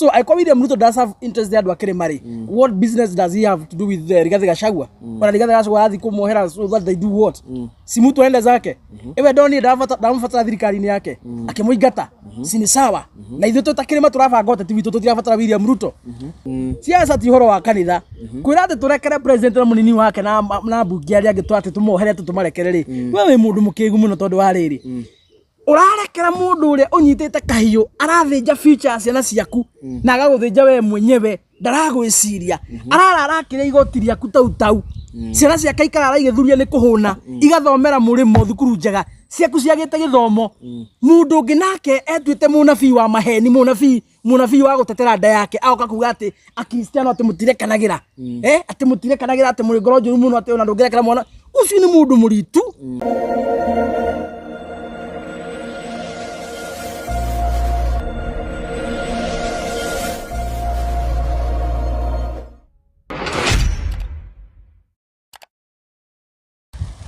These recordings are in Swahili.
So I call William Ruto does have interest there to marry. What business does he have to do with Rigathi Gachagua? Wana Rigathi Gachagua athi kumuohera so that they do what? Si mtu aende zake. Ewe doni ndamfatara thirikari-ini yake. Akimuigata. Sini sawa. Na ithu tutakirima turabanga uteti witu tutirabatara William Ruto. Siasa ti horo wa kanitha. Kwira ati turekere president na munini wake na bunge aria angi twati tumuohere tumarekere ri. Wewe mundu mukigu muno tondu wa riri. Urarekera mundu uria unyitite kahiu arathinja features ciana ciaku na agaguthinja we mwenyewe ndaragwiciria ararakire igoti riaku tau ciana ciaka ikarara igithuria ni kuhuna igathomera murimo thukuru njega ciaku ciagite githomo mundu ungi nake etwite munabii wa maheni munabii wa gutetera nda yake agoka kuga ati akristiano ati mutirekanagira ati mutirekanagira ati muri ngoro njuru muno ati ona ndungirekera mwana ucio ni mundu muritu.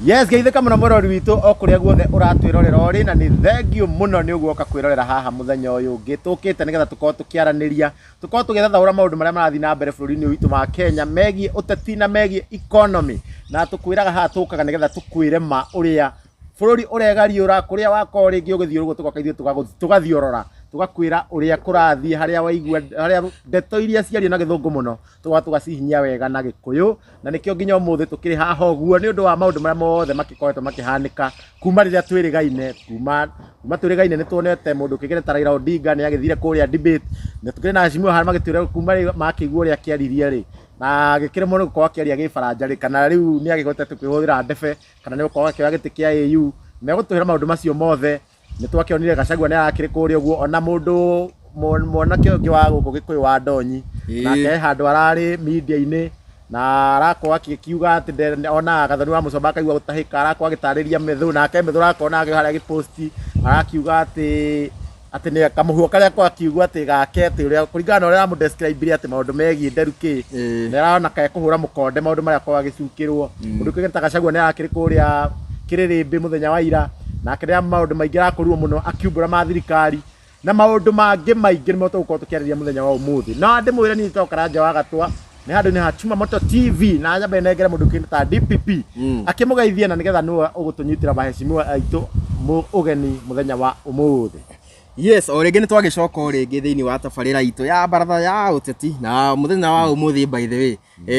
Yes, geithika muno murori witu okuria guothe uratwirorera ori na ni thengio muno ni uguoka kwirorera haha muthenya uyu gitukite nigetha tukorwo tukiaraniria tukorwo tugithathaura maundu maria marathi na mbere bururi-ini witu ma Kenya megie uteti na megie economy na tukwiraga haha tukaga nigetha tukwire ma uria bururi uregariura kuria wako ringi ugithiurugo tugoka ithuĩ tugathiorora tugakwira uria kurathie haria waigua haria ndeto iria ciario na githungu muno tugacihinya wega na Gikuyu na nikio nginya umuthi tukiri haha uguo ni undu wa maundu maria mothe makikoretwo makihanika kuma riria twirigaine kuma twirigaine ni tuonete mundu kigere ta Raila Odinga ni agithire kuria debate na tukiri na Azimio hari magitwira kuma makigua uria kiaririe ri na gikire muno gukorwo akiaria gifaranja ri kana riu ni agigotete kwihuthira ndebe kana ni gukorwo akioya giti kia AU megutuhira maundu macio mothe ni twakionire Gachagua ni arakire kuria uguo ona mundu mwanake ungi wa guku Gikuyu wa Ndonyi nake handu arari media-ini na arakorwo akiuga ati ona Gathoni wa Mucomba akaigua gutahika arakorwo agitariria Methu nake Methu arakorwo nake haria giposti arakiuga ati ni kamuhuo karia kwa akiuga ati gake ati uria kuringana na uria amudescribe ati maundu megie nderuki ni arona kae kuhura mukonde maundu maria kwa agicukirwo undu kigeta Gachagua ni arakire kuria kiririmbi muthenya wa ira na kiria maundu maingi arakorirwo muno akiumbura ma thirikari na maundu mangi maingi nimo tugukorwo tukiariria muthenya wa umuthi na ndimwire ni tokara nja wa Gatwa ni handu ni ha Chuma Moto TV na nyambe negere mundu kindu ta DPP akimugeithia na nigetha nuwe ugutunyitira maheshimiwa aitu ugeni muthenya wa umuthi. Yes, orege ni twagicoka orege thiini wa tabarira itu ya baratha ya uteti na muthenya wa umuthi by the way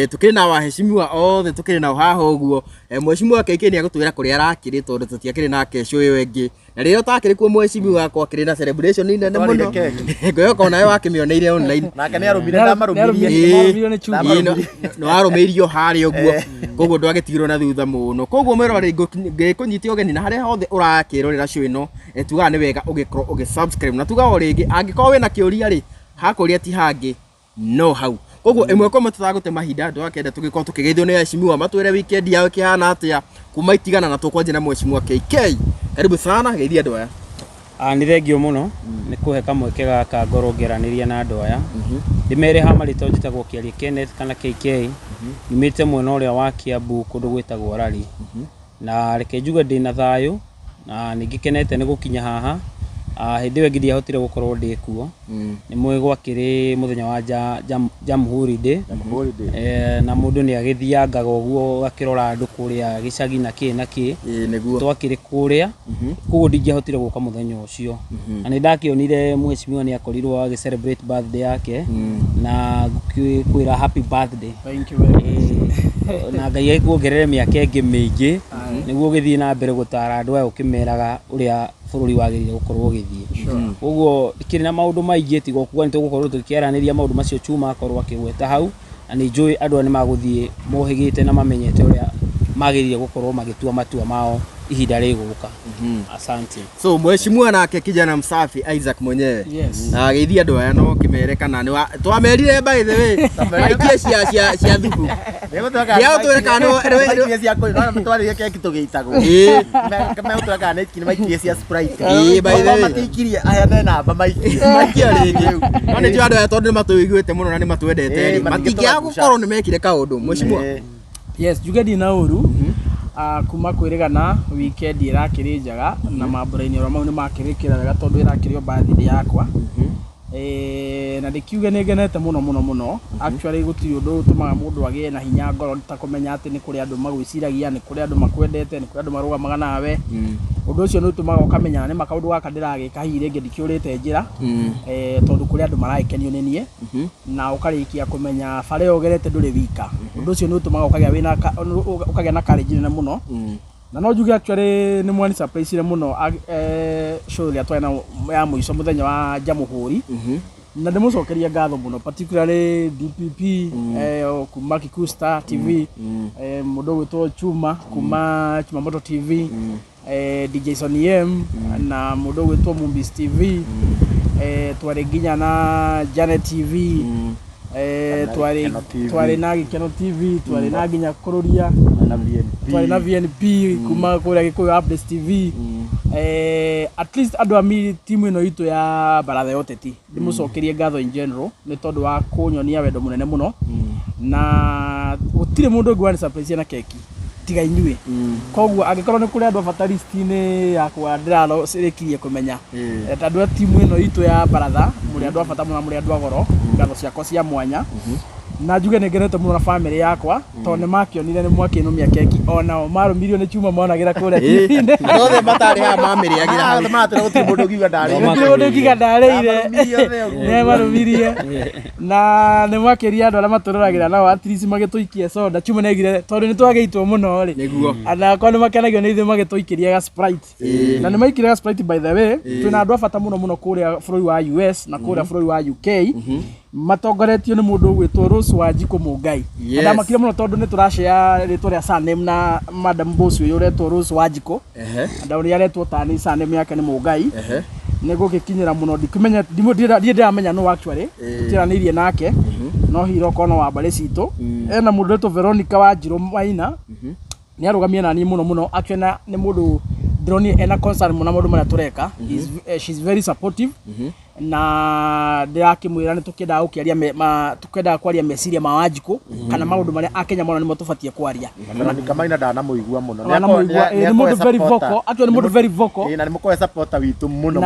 tukiri na waheshimiwa othe tukiri na haha uguo mheshimiwa KK ni agutwira kuria arakiri tondu tutiakiri nake show wengi na rio takiri ku mheshimiwa kwa kiri na celebration ni nene muno ngoyo kona yo akimioneire online nake ni arumire ndamarumirie no arumirio hari uguo koguo ndwagitigirwo na thutha muno koguo mwirori ngikunyiti ogeni na haria hothe urakirorera show ino tuga ni wega ugikorwo ugisubscribe na tuga oringi angikorwo wina kiuria ri hakuria ti hangi no hau koguo imwe kwa mutagute mahinda ndwakenda tugikorwo tukigeithio ni Mheshimiwa matwire weekend yao kihana atia kuma itigana na tukwanje na Mheshimiwa KK karibu sana geithia andu aya ni thengio muno ni kuhe kamweke gaka ngoro ngeraniria na andu aya ndimere hama ritojitagwo Kiaria Kenneth kana KK nimite mwena uria wa Kiambu kundu gwitagwo Rari na reke njuge ndina thayo na ningikenete ni gukinya haha hindi we ngithi ahotire gukorwo ndi kuo ni mwigwa kiri muthenya wa Jamhuri Day na mundu ni agithiangaga uguo akirora andu kuria gicagi na ki niguo twakiri kuria kugo ndingihotire guka muthenya ucio na ni ndakionire Mheshimiwa ni akorirwo agi celebrate birthday yake na kwira happy birthday. Thank you very much. Na ngai aikuongerere miaka ingi mingi niguo githii na mbere gutara andu aya ukimeraga uria bururi wagirire gukorwo githii uguo ikiri na maundu maingi tigo kuga nitugukorwo tukiaraniria maundu macio Chuma akorwo akigweta hau na ni njui andu ni maguthie mohigite na mamenyete uria magirire gukorwo magitua matua mao ihinda riguka. Asante. So Mheshimiwa nake kijana msafi Isaac mwenyewe na geithia andu aya no kimerekana ni twamerire by the way maikie cia thuku ya tuwerekana maikie cia koi na mtwari keki tugeitagwo kama utwaka na kini maikie cia Sprite by the way matikirie aya na namba maikie ringi no ni andu aya tondu matuiguite muno na ni matwendete matikia gukorwo ni mekire kaundu Mheshimiwa. Yes, jugedi na uru kuma kwirigana weekend irakiri njaga na mambura-ini ora mau ni makirikira wega tondu irakirio birthday yakwa na ndikiuge nĩ ngenete mũno actually gũtirĩ ũndũ ũtũmaga mũndũ agĩe na hinya ngoro ta kũmenya atĩ nĩ kũrĩ andũ magwĩciragia nĩ kũrĩ andũ makwendete nĩ kũrĩ andũ marũgamaga nawe ũndũ ũcio nĩ ũtũmaga ũkamenya nĩ makaũndũ gaka ndĩragĩka hihi rĩngĩ ndikĩũrĩte njĩra tondũ kũrĩ andũ maragĩkenio nĩ niĩ na ũkarĩkia kũmenya bara ĩyo ũgerete ndũrĩ wika ũndũ ũcio nĩ ũtũmaga ũkagĩa na courage nene mũno na no njuge actually nĩ mwani surprise mũno show ya twana ya mũico mũthenya wa Jamhuri na ndĩmũcokeria ngatho mũno particularly DPP kuma Kikuyu Star TV mũndũ gwĩtwo Chuma kuma Chumamoto TV DJ Sonny M na mũndũ gwĩtwo Mumbis TV twarĩ nginya na Janet TV twarĩ na Gĩkeno TV twarĩ na nginya Kũrũria twarĩ na VNP kuma kũrĩa Gĩkũyũ Updates TV at least andũ a timu ĩno itũ ya Baratha ya Ũteti ndĩmũcokerie ngatho in general nĩ tondũ wa kũnyonia wendo mũnene mũno na gũtirĩ mũndũ ũngĩ wani surprise na keki tiga inyuĩ koguo angĩkorwo nĩ kũrĩ andũ abata list-inĩ yakwa ndĩrarĩkirie kũmenya andũ a timu ĩno itũ ya Baratha mũrĩ andũ abata mũno mũrĩ andũ agoro ngatho ciakwa cia mwanya na njuge nĩ ngenete mũno na family yakwa tondũ nĩ makĩonire nĩ mwakĩnũmia keki onao marũmirio nĩ Chuma monagĩra kũrĩa TV-inĩ othe matarĩ ha mamĩrĩagĩra othe matĩra gũtirĩ mũndũ ũkiuga ndarĩire nĩ marũmirie na nĩ mwakĩria andũ arĩa matũroragĩra nao at least magĩtũikie soda Chuma nĩaigire tondũ nĩ twagĩitwo mũno rĩ anakorwo nĩ makenagio nĩ ithuĩ magĩtũikĩria ga Sprite na nĩ maikire ga Sprite by the way twĩna andũ abata mũno kũrĩa bũrũri wa US na kũrĩa bũrũri wa UK matongoretio nĩ mũndũ gwĩtwo Rose Wanjikũ Mũngai ndamakire mũno tondũ nĩ tũrashare rĩtwa rĩa surname na Madam Boss ũyũ ũretwo Rose Wanjikũ ndaũrĩ aretwo tani surname yake nĩ Mũngai nĩ gũgĩkinyĩra mũno ndikũmenya ndĩramenya no actually tũtiranĩirie nake no hiro kono wa mbarĩ citũ ena mũndũ wĩtwo Veronica Wanjirũ Maina nĩ arũgamie na niĩ mũno actually nĩ mũndũ ndĩroni ena concern mũno maũndũ marĩa tũreka she's very supportive na ndirakĩmwĩra nĩ tũkĩendaga kwaria meciria ma Wanjikũ kana maũndũ marĩa akenya mũno nĩmo tũbatie kwaria na nĩkamaina ndanamũigua mũno nĩ mũndũ very vocal actually nĩ mũndũ very vocal na nĩ mũkoe supporter witũ mũno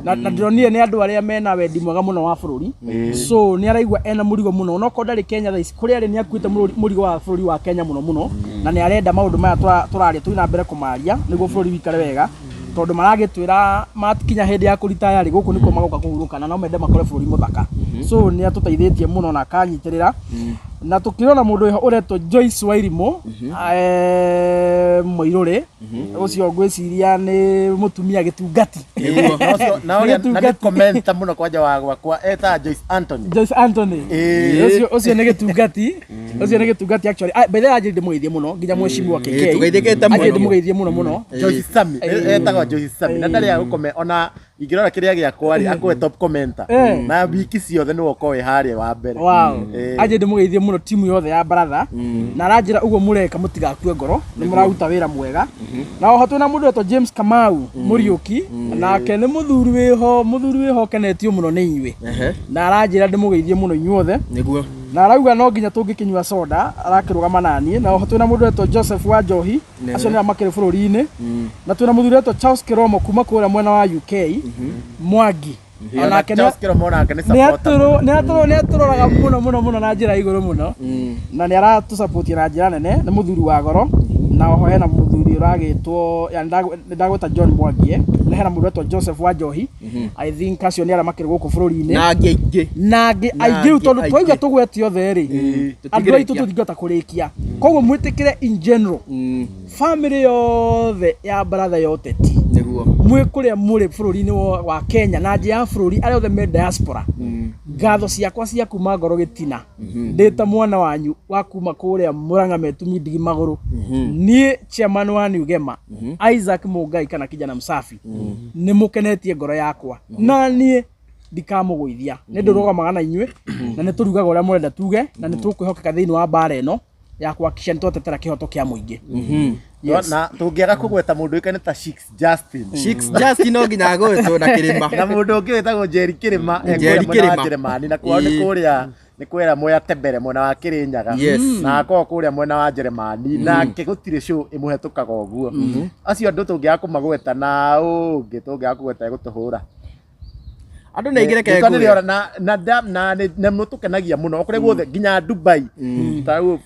na ndĩronire nĩ andũ arĩa mena wendi mwega mũno wa bũrũri so nĩ araigua ena mũrigo mũno no ndarĩ Kenya thaa ici kũrĩa arĩ nĩ akuĩte mũrigo wa bũrũri wa Kenya mũno na nĩ arenda maũndũ maya tũraria tũina mbere kũmaria nĩguo bũrũri wikare wega tondũ maragĩtwĩra matikinya hĩndĩ ya kũritaya rĩ gũkũ nĩkuo magoka kũhurũka na no mende makore bũrũri mũthaka so nĩ atũteithĩtie mũno na akanyitĩrĩra na tukirona mundu uretwo Joyce Wairimu Muiruri ucio ngwiciria ni mutumia gitungati na oria comment muno kwanja wa gwakwa eta Joyce Anthony ucio ni gitungati actually by the way ndimugeithie muno nginya mwecimu wa KK tugeithikete muno ndimugeithie muno Joyce Sami etagwo Joyce Sami na ndari agukome ona ingirora kiria giakwa ri akwe top commenter na wiki ciothe ni woko we haria wa mbere aje ndimugeithie muno timu yothe ya Baratha na aranjira uguo mureka mutigakue ngoro ni muraruta wira mwega na oho twina mundu etwo James Kamau Muriuki nake ni muthuri wiho kenetio muno ni inywe na aranjira ndimugeithie muno inyuothe niguo na arauga no nginya tungikinywa soda arakirugama nanie na oho twina mundu etwo Joseph Wanjohi acio ni amakire bururi-ini na twina muthuri etwo Charles Kiromo kuma kuria mwena wa UK Mwangi onake ni aturoraga muno na njira iguru muno na ni aratusupport na njira nene ni muthuri wa goro na oho hena muthuri uragitwo ndagweta John Mwangi na hena mundu etwo Joseph Wanjohi I think acio ni aramakire guku bururi-ini na aingĩ tondu twaigua tugwetio the ri andũ aitũ tũthingata kũrĩkia koguo mwĩtĩkĩre in general family yothe ya Baratha ya Ũteti niguo mwĩ kũrĩa mũrĩ bũrũri-inĩ wa Kenya na nja ya bũrũri arĩa othe me diaspora ngatho ciakwa cia kuma ngoro gĩtina ndĩta mwana wanyu wa kuma kũrĩa Mũrang'a Metumi Ndigi Magũrũ niĩ chairman wa Nugema Isaac Mũngai kana kijana msafi nĩ mũkenetie ngoro yakwa na niĩ ndikamũgũithia nĩ ndũrũgamaga na inyuĩ na nĩ tũrugaga ũrĩa mũrenda tuge na nĩ tũkwĩhokeka thĩinĩ wa bara ĩno ya kuhakikisha nĩ twatetera kĩhoto kĩa mũingĩ na tungiaga kugweta mundu ikane ta Shix Justin no nginya agwetwo na Kirima na mundu ungi wetagwo Jerry Kirima Jeremani na kwao ni kuria ni kwera moya tembere mwena wa Kirinyaga na akoo kuria mwena wa Jeremani na gutire show imuhetukaga uguo acio andu tungiaga kumagweta na ungi tungiaga kugweta gutuhura Andu na igire ke ngwira na mutukenagia muno okure guothe nginya Dubai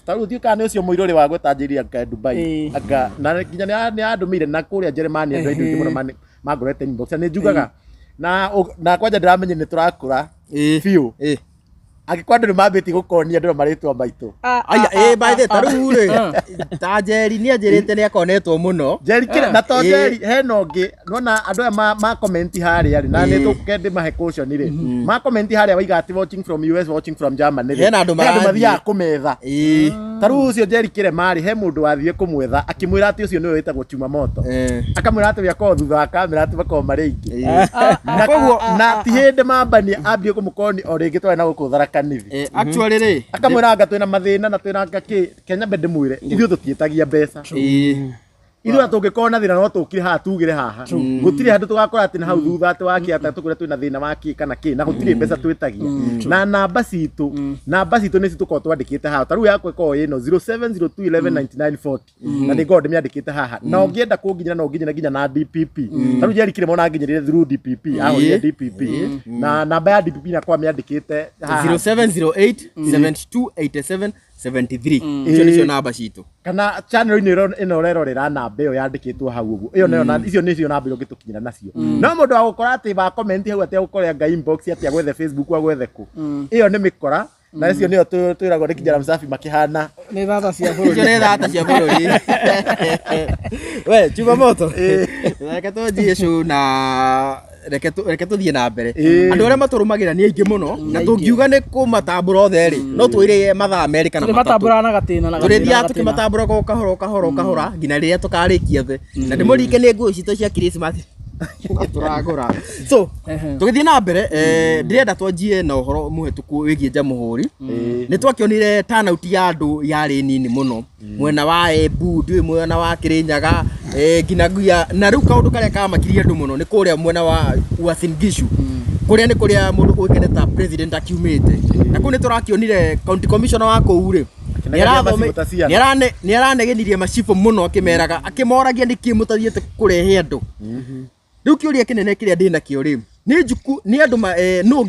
taru thiuka ni ucio muiruri wa gwetanjiria ka Dubai anga na nginya ni andumire na kuria Germany andu aingi muno mangorete inbox ni njugaga na kwanja ndiramenye ni turakura fiu agikwa ndu mambiti gukonia ndu maritwa maitu aya by the taru ri ta Jerry ni anjirite ni akonetwo muno Jerry kire na to Jerry heno ngi nona andu ma comment hari ari na ni tukende mahe caution ri ma comment hari waiga ati watching from US watching from Germany hena andu mathia kumetha taru ucio Jerry kire mari he mundu wathie kumwetha akimwira ati ucio niwe witagwo Chuma Moto akamwira ati yakoo thutha wa kamera ati bako mari ingi na koguo na ti hindi mambani ambie kumukoni o ringi twa na gukuthara kanithi actually ri akamwira anga twina mathina na twina anga ki Kenya bende mwire ithuĩ tũtiĩtagia mbeca ithuĩ tũngĩkorwo na thĩna no tũkire haha tugire haha gũtirĩ handũ tũgakora atĩ na hau thutha atĩ wakĩata tũkũrĩa twĩna thĩna wa kĩ kana kĩ na gũtirĩ mbeca twĩtagia na namba citũ nĩci tũkorwo twandĩkĩte haha ta rĩu yakwa ĩkorwo ĩno 0702119940 na nĩngorwo ndĩmĩandĩkĩte haha na ũngĩenda kũnginyĩra no ũnginyĩre nginya na DPP ta rĩu Jerry Kĩrĩmo nginyĩrire through DPP ahũrire DPP na namba ya DPP nakwa mĩandĩkĩte haha 0708728773 icio nicio namba citũ kana channel ino ũrerorera namba ĩyo yandĩkĩtwo hau ũguo ĩyo nayo icio nĩcio namba ũngĩtũkinyĩra nacio no mũndũ wa gũkora atĩ ba comment hau atĩ gũkorĩa anga inbox atĩ agwethe Facebook agwethe ku ĩyo nĩ mĩkora na icio nĩyo twĩragwo nĩ Kijana Msafi makĩhana nĩ thata cia bũrũri icio nĩ thata cia bũrũri we Chuma Moto reke tũnjie cu na reke tuthie na mbere andu aria maturumagĩra ni aingĩ muno na tungiuga ni kumatambura othe ri no twire mathaa America na matambura na gatina na gatina turia tukimatambura kahora ngina riria tukarikia the na ndimuringe ni nguo cito cia Christmas turagura so tugithie na mbere ndirenda twanjie na uhoro muhetuku wigie Jamuhuri ni twakionire turnout ya andu yari nini muno mwena wa Embu ndui mwena wa Kirinyaga nginagia na riu kaundu karia kamakiria andu muno ni kuria mwena wa Uasin Gishu kuria ni kuria mundu uikene ta president akiumite na kuni turakionire county commissioner wa kuu ri ni aranegenirie macibo muno akimeraga akimoragia nikimutathiete kurehe andu riu kiuria kinene kiria ndina kio ri ni njuku ni andu no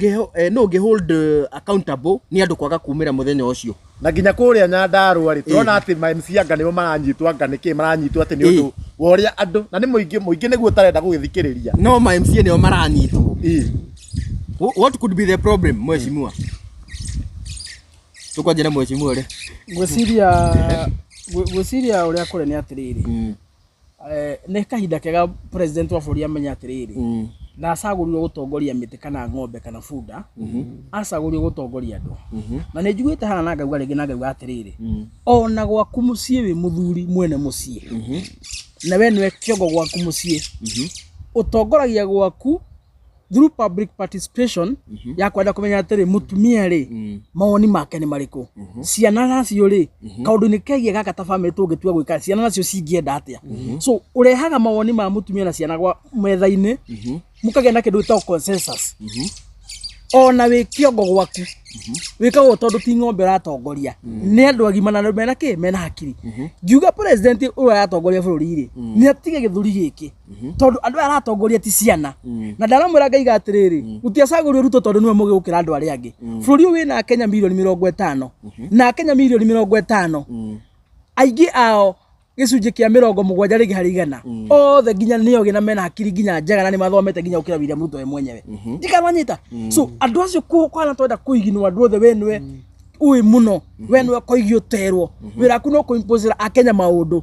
nge hold accountable ni andu kwaga kumira muthenya ucio na nginya kuria Nyandarua ri turona ati MC anga nibo maranyitwo anga niki maranyitwo ati ni undu woria andu na ni muingi niguo tarenda gugithikiriria no ma MC nio maranyitwo what could be the problem mweshimua tukwanje na mweshimua ri gwiciria uria kure ni atiriri ne kahinda kega president wa bũrũri amenya atiriri na acagurirwo gutongoria mĩtĩ kana ng'ombe kana bunda acagurirwo gutongoria andu na nĩ njiguĩte hana na ngauga rĩngĩ na ngauga atiriri ona gwaku mũciĩ wĩ mũthuri mwene mũciĩ na we nĩwe kĩongo gwaku mũciĩ utongoragia gwaku through public participation ya kwenda kumenya atiri mutumia ri mawoni make ni mariko ciana nacio ri kaundu ni kegie gaka ta family tungitua gwika ciana nacio cingienda atia so urehaga mawoni ma mutumia na ciana gwa metha-ini mukagenda kindu ta consensus ona wi kiongo gwaku wikago tondu ti ng'ombe ratongoria ni andu agima na mena ki mena hakiri ngiuga president uria yatongoria bũrũri ri ni atige gĩthũri gĩkĩ tondu andu aratongoria ti ciana na ndaramwira ngaiga atiriri gutiacagurio Ruto tondu niwe mugi gukira andu aria angi bũrũri uyu wina Kenya milioni 50 na Kenya milioni 50 aingĩ ao gicunjĩ kia 70 rigi hari igana othe nginya nio gina mena hakiri nginya njega na ni mathomete nginya ukira William Ruto we mwenyewe ndikamanyita so andu acio kwana twenda kuiginwa andu othe wenwe uyi muno wenwe koigio terwo wira ku no kuimpose akenya maundu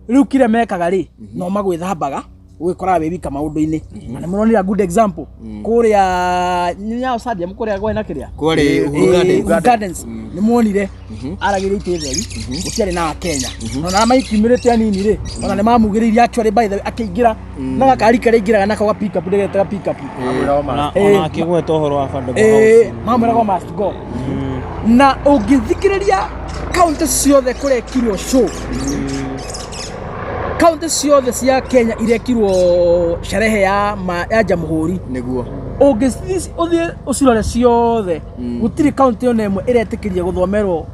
riu kire mekaga ri no magwithambaga ugikora we wika maundu-ini na ni muronira good example kuria nyao stadium kuria gwena kiria kuri Gardens ni muonire aragire ite theri gutiari na Kenya na maikimirite anini ri ona ni mamugiririe actually by the akiingira na gakari kare ingiraga na ka pick up ndegeta pick up ona akigweta uhoro wa bando mamurago must go na ungithikiriria county ciothe kurekirwo show county ciothe cia Kenya irekirwo sherehe ya Jamuhuri niguo ungithisi uthie ucirore ciothe gutiri county ona imwe iretikiria guthomerwo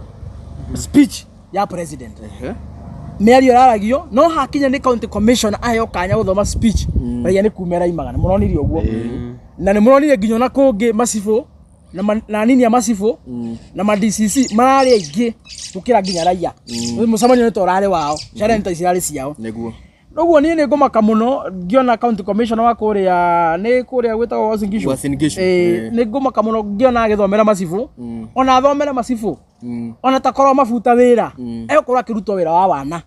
speech ya president Mary araragio no hakinya ni county commission ayo kanya guthoma speech raiya ni kumera imagana muronirio guo na nä må ronire nginya na kå ngä macibå na nini ya macibå na ma DCC mararä aingä gå kä ra nginya raia må camanio nä to å rarä wao carenta cirarä ciao noguo niä nä ngå maka må no ngĩona county commissioner wa kå rä a nä kå rä a gwä tagwo nä ngå maka må no ngĩona agä thomera macibå ona athomere macibå ona takorwo mabuta wä ra egåkorwo akä rutwo wä ra wa wana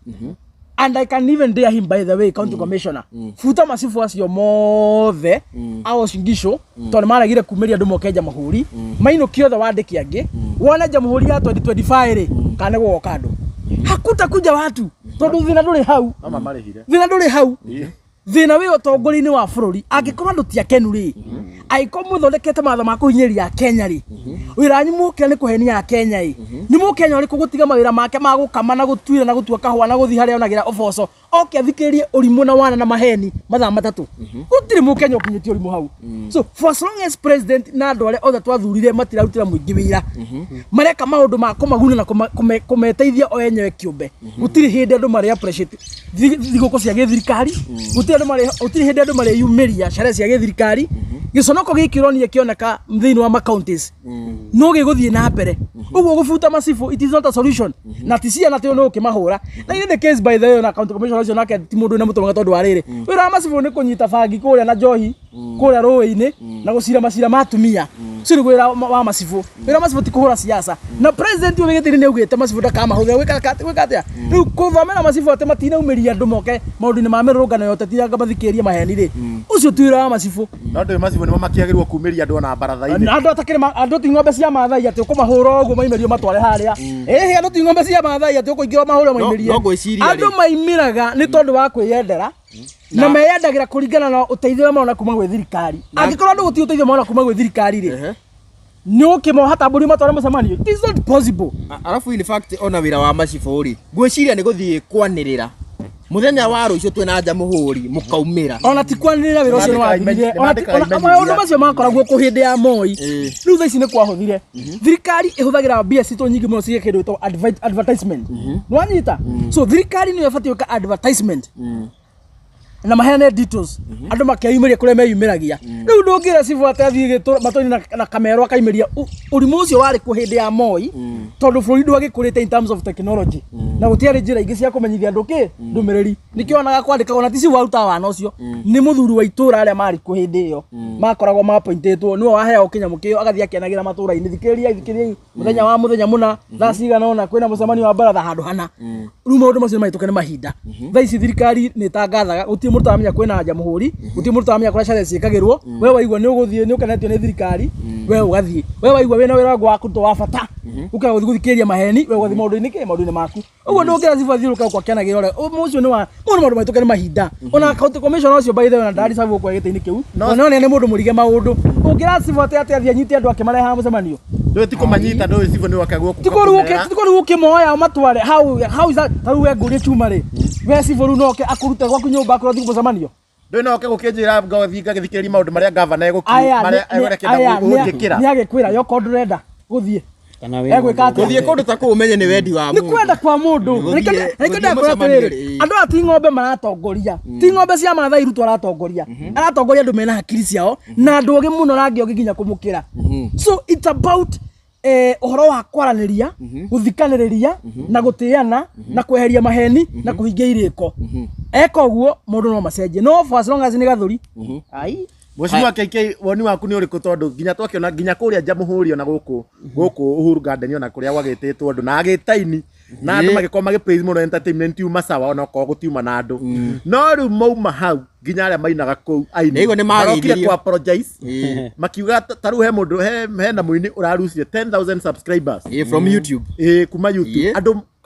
and I can even dare him by the way county commissioner futa macibũ acio mothe a Uasin Gishu tondũ maragire kumĩria andũ mokenja mahũri mainũkie othe wandĩki angĩ wone jamhuri ya 2025 rĩ kana gũgoka andũ hakutakuja watu tondũ thĩna ndũrĩ hau thĩna ndũrĩ hau thĩna wĩ ũtongoria-inĩ wa bũrũri angĩkorwo andũ ti akenu rĩ angĩkorwo mũthondekete matho ma kũhinyĩrĩria Kenya rĩ wĩra wanyu mũkĩra nĩ kũhenia Kenya rĩ nĩ mũkenya ũrĩkũ gũtiga mawĩra make ma gũkama na gũtuĩra na gũtua kahũa na gũthiĩ harĩa onagĩra ũboco oke athikĩrĩrie ũrimũ na wana na maheni mathaa matatũ gũtirĩ mũkenya ũkinyĩtie ũrimũ hau so for as long as president na andũ arĩa othe twathurire matirarutĩra mũingĩ wĩra mareka maũndũ ma kũmaguna na kũmeteithia o enyewe kĩũmbe gũtirĩ hĩndĩ andũ marĩ appreciate thigũkũ cia gĩthirikari gũtirĩ hĩndĩ andũ marĩyumĩria ciara cia gĩthirikari gĩconoko gĩkĩ ũronire kĩoneka thĩinĩ wa counties no gĩgũthiĩ na mbere ũguo gũbuta macibũ it is not a solution na ti ciana tĩ no ũkĩmahũra na in the case by the way na county commissioner ũcio nake ti mũndũ na mũtũmaga tondũ wa rĩrĩ wĩra wa macibũ nĩ kũnyita bangi kũrĩa na njohi kũrĩa rũĩ-inĩ na gũcira macira ma atumia ũcio nĩ wĩra wa macibũ wĩra wa macibũ ti kũhũra siasa na president ũyũ gĩtĩri nĩ augĩte macibũ ndakamahũthĩra gwĩka atĩa rĩu gũthomera macibũ atĩ matinaumĩria andũ moke maũndũ-inĩ ma mĩrũrũngano yothe tiranga mathikĩrĩrie maheni rĩ ũcio ti wĩra wa macibũ no ndĩ macibũ nĩmo makĩagĩrĩrwo kumĩria andũ ona baratha-inĩ andũ ti ng'ombe cia Maathai atĩ ũkũmahũra ũguo maimerio matware harĩa andũ ti ng'ombe cia Maathai atĩ ũkũingĩra mahũre maimerie andũ maimĩraga nĩ tondũ wa kwĩyendera na meyendagĩra kũringana na ũteithio maona kuma gwĩ thirikari angĩkorwo andũ gũtirĩ ũteithio maona kuma gwĩ thirikari rĩ nĩ ũkĩmoha tambũri matware mũcemanio it is not possible arabu in fact ona wĩra wa macibũ rĩ ngwĩciria nĩ gũthiĩ kwanĩrĩra muthenya wa rũciũ twĩna jamhuri mũkaumĩra ona ti kwanĩrĩra wĩra ũcio nĩ wathirire ona maũndũ macio makoragwo kũ hĩndĩ ya Moi rĩu thaa ici nĩ kwahũthire thirikari ĩhũthagĩra mbia citũ nyingĩ mũno ciĩ kĩndũ gĩtagwo advertisement nĩwanyita so thirikari nĩyo ĩbatiĩ gwĩka advertisement na maheane details andũ makeyumĩria kũrĩa meyumĩragia rĩu ndũngĩra cibũ atĩ athiĩ matoni na kamero akaimĩria ũrimũ ũcio warĩ kũ hĩndĩ ya Moi tondũ bũrũri ndwagĩkũrĩte in terms of technology na gũtiarĩ njĩra ingĩ cia kũmenyithia andũ ndũmĩrĩri nĩkĩo onaga kwandĩkagwo na ti cibũ warutaga wana ũcio nĩ mũthuri wa itũũra arĩa marĩ kũ hĩndĩ ĩyo makoragwo mapointĩtwo nĩwe waheagwo kĩnyamũ kĩo agathiĩ akĩanagĩra matũũra-inĩ thikĩrĩria mũthenya mũna thaa cigana ũna kwĩna mũcemanio wa baratha handũ hana rĩu maũndũ macio nĩmahĩtũke nĩ mahinda thaa ici thirikari nĩtangathaga gũtirĩ mũndũ utamenya kwĩna jamhuri gũtirĩ mũndũ utamenya kũrĩa ciathĩ ciĩkagĩrwo we waigua nĩ ũgũthiĩ nĩ ũkenetio nĩ thirikari we ũgathiĩ we waigua wĩna wĩra wa kũrutwo wa bata ũkaga gũthiĩ gũthikĩrĩria maheni we ũgathiĩ maũndũ-inĩ maku ũguo ndũngĩra cibũ athiũrũka kwakĩanagĩra ũrĩa ũcio nĩ wa maũndũ mahĩtũke nĩ mahinda ona county commissioner ũcio by the way na ndari sabu gũkũ gĩtĩ-inĩ kĩu ona nĩ mũndũ mũrige maũndũ ũngĩra cibũ atĩ athiĩ anyite andũ akĩmareha mũcemanio ndũĩ ti kũmanyita ndũĩ cibũ nĩ wakagwo tikũrĩ gũkĩmoya matware how is that tarĩu we ngũrie chuma rĩ we cibũ rĩu noke akũrute gwaku nyũmba akũrĩa thiĩ mũcemanio ndũĩ noke gũkĩnjĩra ngothiĩ ngagĩthikĩrĩria maũndũ marĩa gavana marĩa egũrekenda gũnjĩkĩra nĩagĩkwĩra yoko ndũrenda gũthiĩ gũthiĩ kũndũ ta kũu ũmenye nĩ wendi wa mũndũ nĩ kwenda kwa mũndũ andũ aya ti ng'ombe maratongoria ti ng'ombe cia Maathai Ruto aratongoria aratongoria andũ mena hakiri ciao na andũ ũgĩ mũno rangi ũngĩ nginya kũmũkĩra so it's about ũhoro wa kwaranĩria gũthikanĩrĩria na gũtĩana na kweheria maheni na kũhingia irĩko eka ũguo mũndũ no macenjie no for as long as nĩ gathũri Mheshimiwa KK woni waku nĩ ũrĩkũ tondũ nginya twakĩona nginya kũrĩa jamhuri ona gũkũ Uhuru Garden ona kũrĩa gwagĩtĩtwo andũ na agĩtaini na andũ magĩkorwo magĩpraise mũno entertainment yuma sawa ona okorwo gũtiuma na andũ no rĩu mauma hau nginya arĩa mainaga kũu aini marokire ku apologize makiuga tarĩu he mũndũ hena mũini ũrarucire 10,000 subscribers from YouTube kuma YouTube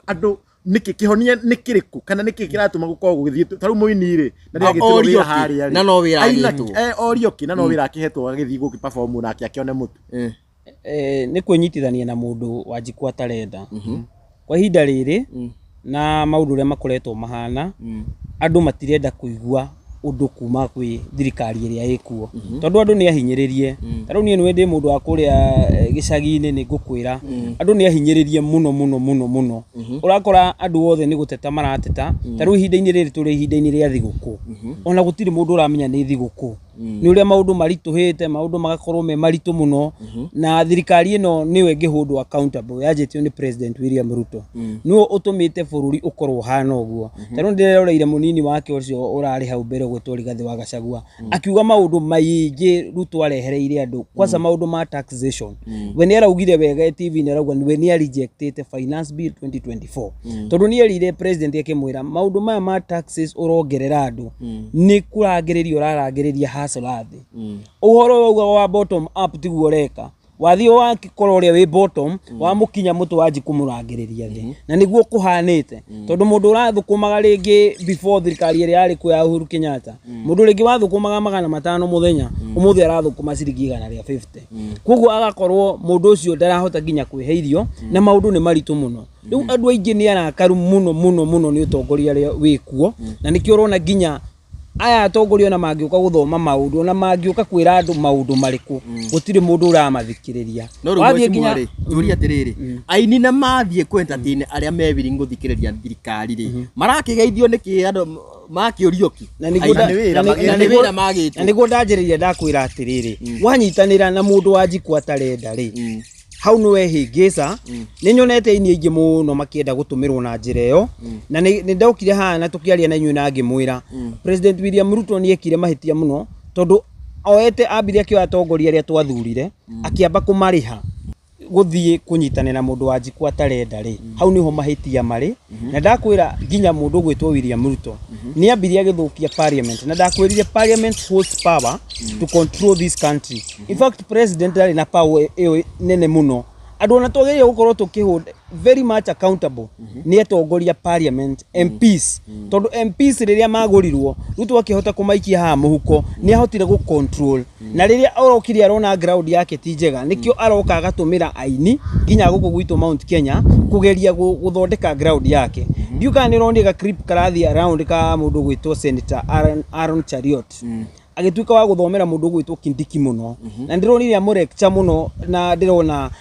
andũ niki kihonia nikiriku kana niki kiratuma gukorwo gugithie tarĩu mũini rĩ na nĩagĩtirwo wĩra harĩa na no wĩra agĩtwo orioki na no wĩra akĩhetwo agĩthiĩ gũkĩ perform nake akĩone mũtu nĩ kwĩnyitithania na mũndũ Wanjikũ atarenda kwa ihinda rĩrĩ na maũndũ ũrĩa makoretwo mahana andũ matirenda kũigua ũndũ kuma kwĩ thirikari ĩrĩa ĩkuo tondũ andũ nĩ ahinyĩrĩrie tarĩu niĩ nĩ ndĩ mũndũ wa kũrĩa gĩcagi-inĩ nĩ ngũkwĩra andũ nĩ ahinyĩrĩrie mũno ũrakora andũ othe nĩ gũteta marateta tarĩu ihinda-inĩ rĩrĩ tũrĩ ihinda-inĩ rĩa thigũkũ ona gũtirĩ mũndũ ũramenya nĩ thigũkũ ni uria maundu marituhite maundu magakorwo me maritu muno na thirikari ino niwe ngihundwo accountable yajetio ni President William Ruto no utumite bururi ukorwo hana uguo tano ndireroreire munini wake ucio urari hau mbere gwetwo Rigathi wa Gachagua akiuga maundu maingi Ruto arehereire andu kwanza maundu ma taxation we ni araugire wega TV ni arauga we ni rejected finance bill 2024 tondu ni erire president akimwira maundu maya ma taxes urongerera andu ni kurangiririo rarangiriria hasolathi uhoro wa bottom up tiguo reka wathio wakikorwo ria wi bottom wa mukinya mutu wanji kumurangiriria thi na niguo kuhanite tondu mundu urathukumaga ringi before thirikari iri yari ku ya Uhuru Kenyatta mundu ringi wathukumaga 500 muthenya umuthi arathukuma ciringi 150 koguo agakorwo mundu ucio ndarahota nginya kwiheirio na maundu ni maritu muno riu andu aingi ni arakaru muno ni utongoria ria wikuo na nikio urona nginya aya atongoria na mangiuka guthoma maundu na mangiuka kwira andu maundu mariku gutire mundu uramathikiriria wathie nginya turia atiriri aini na mathie ku entertain aria mebiri nguthikiriria thirikari ri marakigeithio niki andu makiurioki na niguo magite na niguo ndanjiriria ndakwira atiriri wanyitanira na mundu wanjiku atarenda ri hau niwe hingisa ni nyonete ini ingi muno makienda gutumirwo na njira iyo na ni ndokire haha na tukiaria na inyu na ngimwira President William Ruto ni ekire mahitia muno tondu oete ambire akio atongoria ria twathurire akiamba kumariha guthie kunyitanira mundu wanjiku atarenda ri hau niho mahitia mari na ndakwira nginya mundu gwitwo William Ruto ni ambiria githukia parliament na ndakwirire parliament holds power to control this country in fact president ari na power nene muno andu ona twageria gukorwo tukihold very much accountable ni atongoria parliament MPs tondu MPs riria magurirwo Ruto akihota kumaikia ha muhuko ni ahotire gu control na riria orokiri arona ground yake ti njega nikio aroka agatumira aini nginya guku gwitu Mount Kenya kugeria guthondeka ground yake ndiuka ni rondi ga clip karathi around ka mundu gwitwo Senator Aaron Chariot agituika wa guthomera mundu gwitwo Kindiki muno na ndironire amurekcha muno na ndirona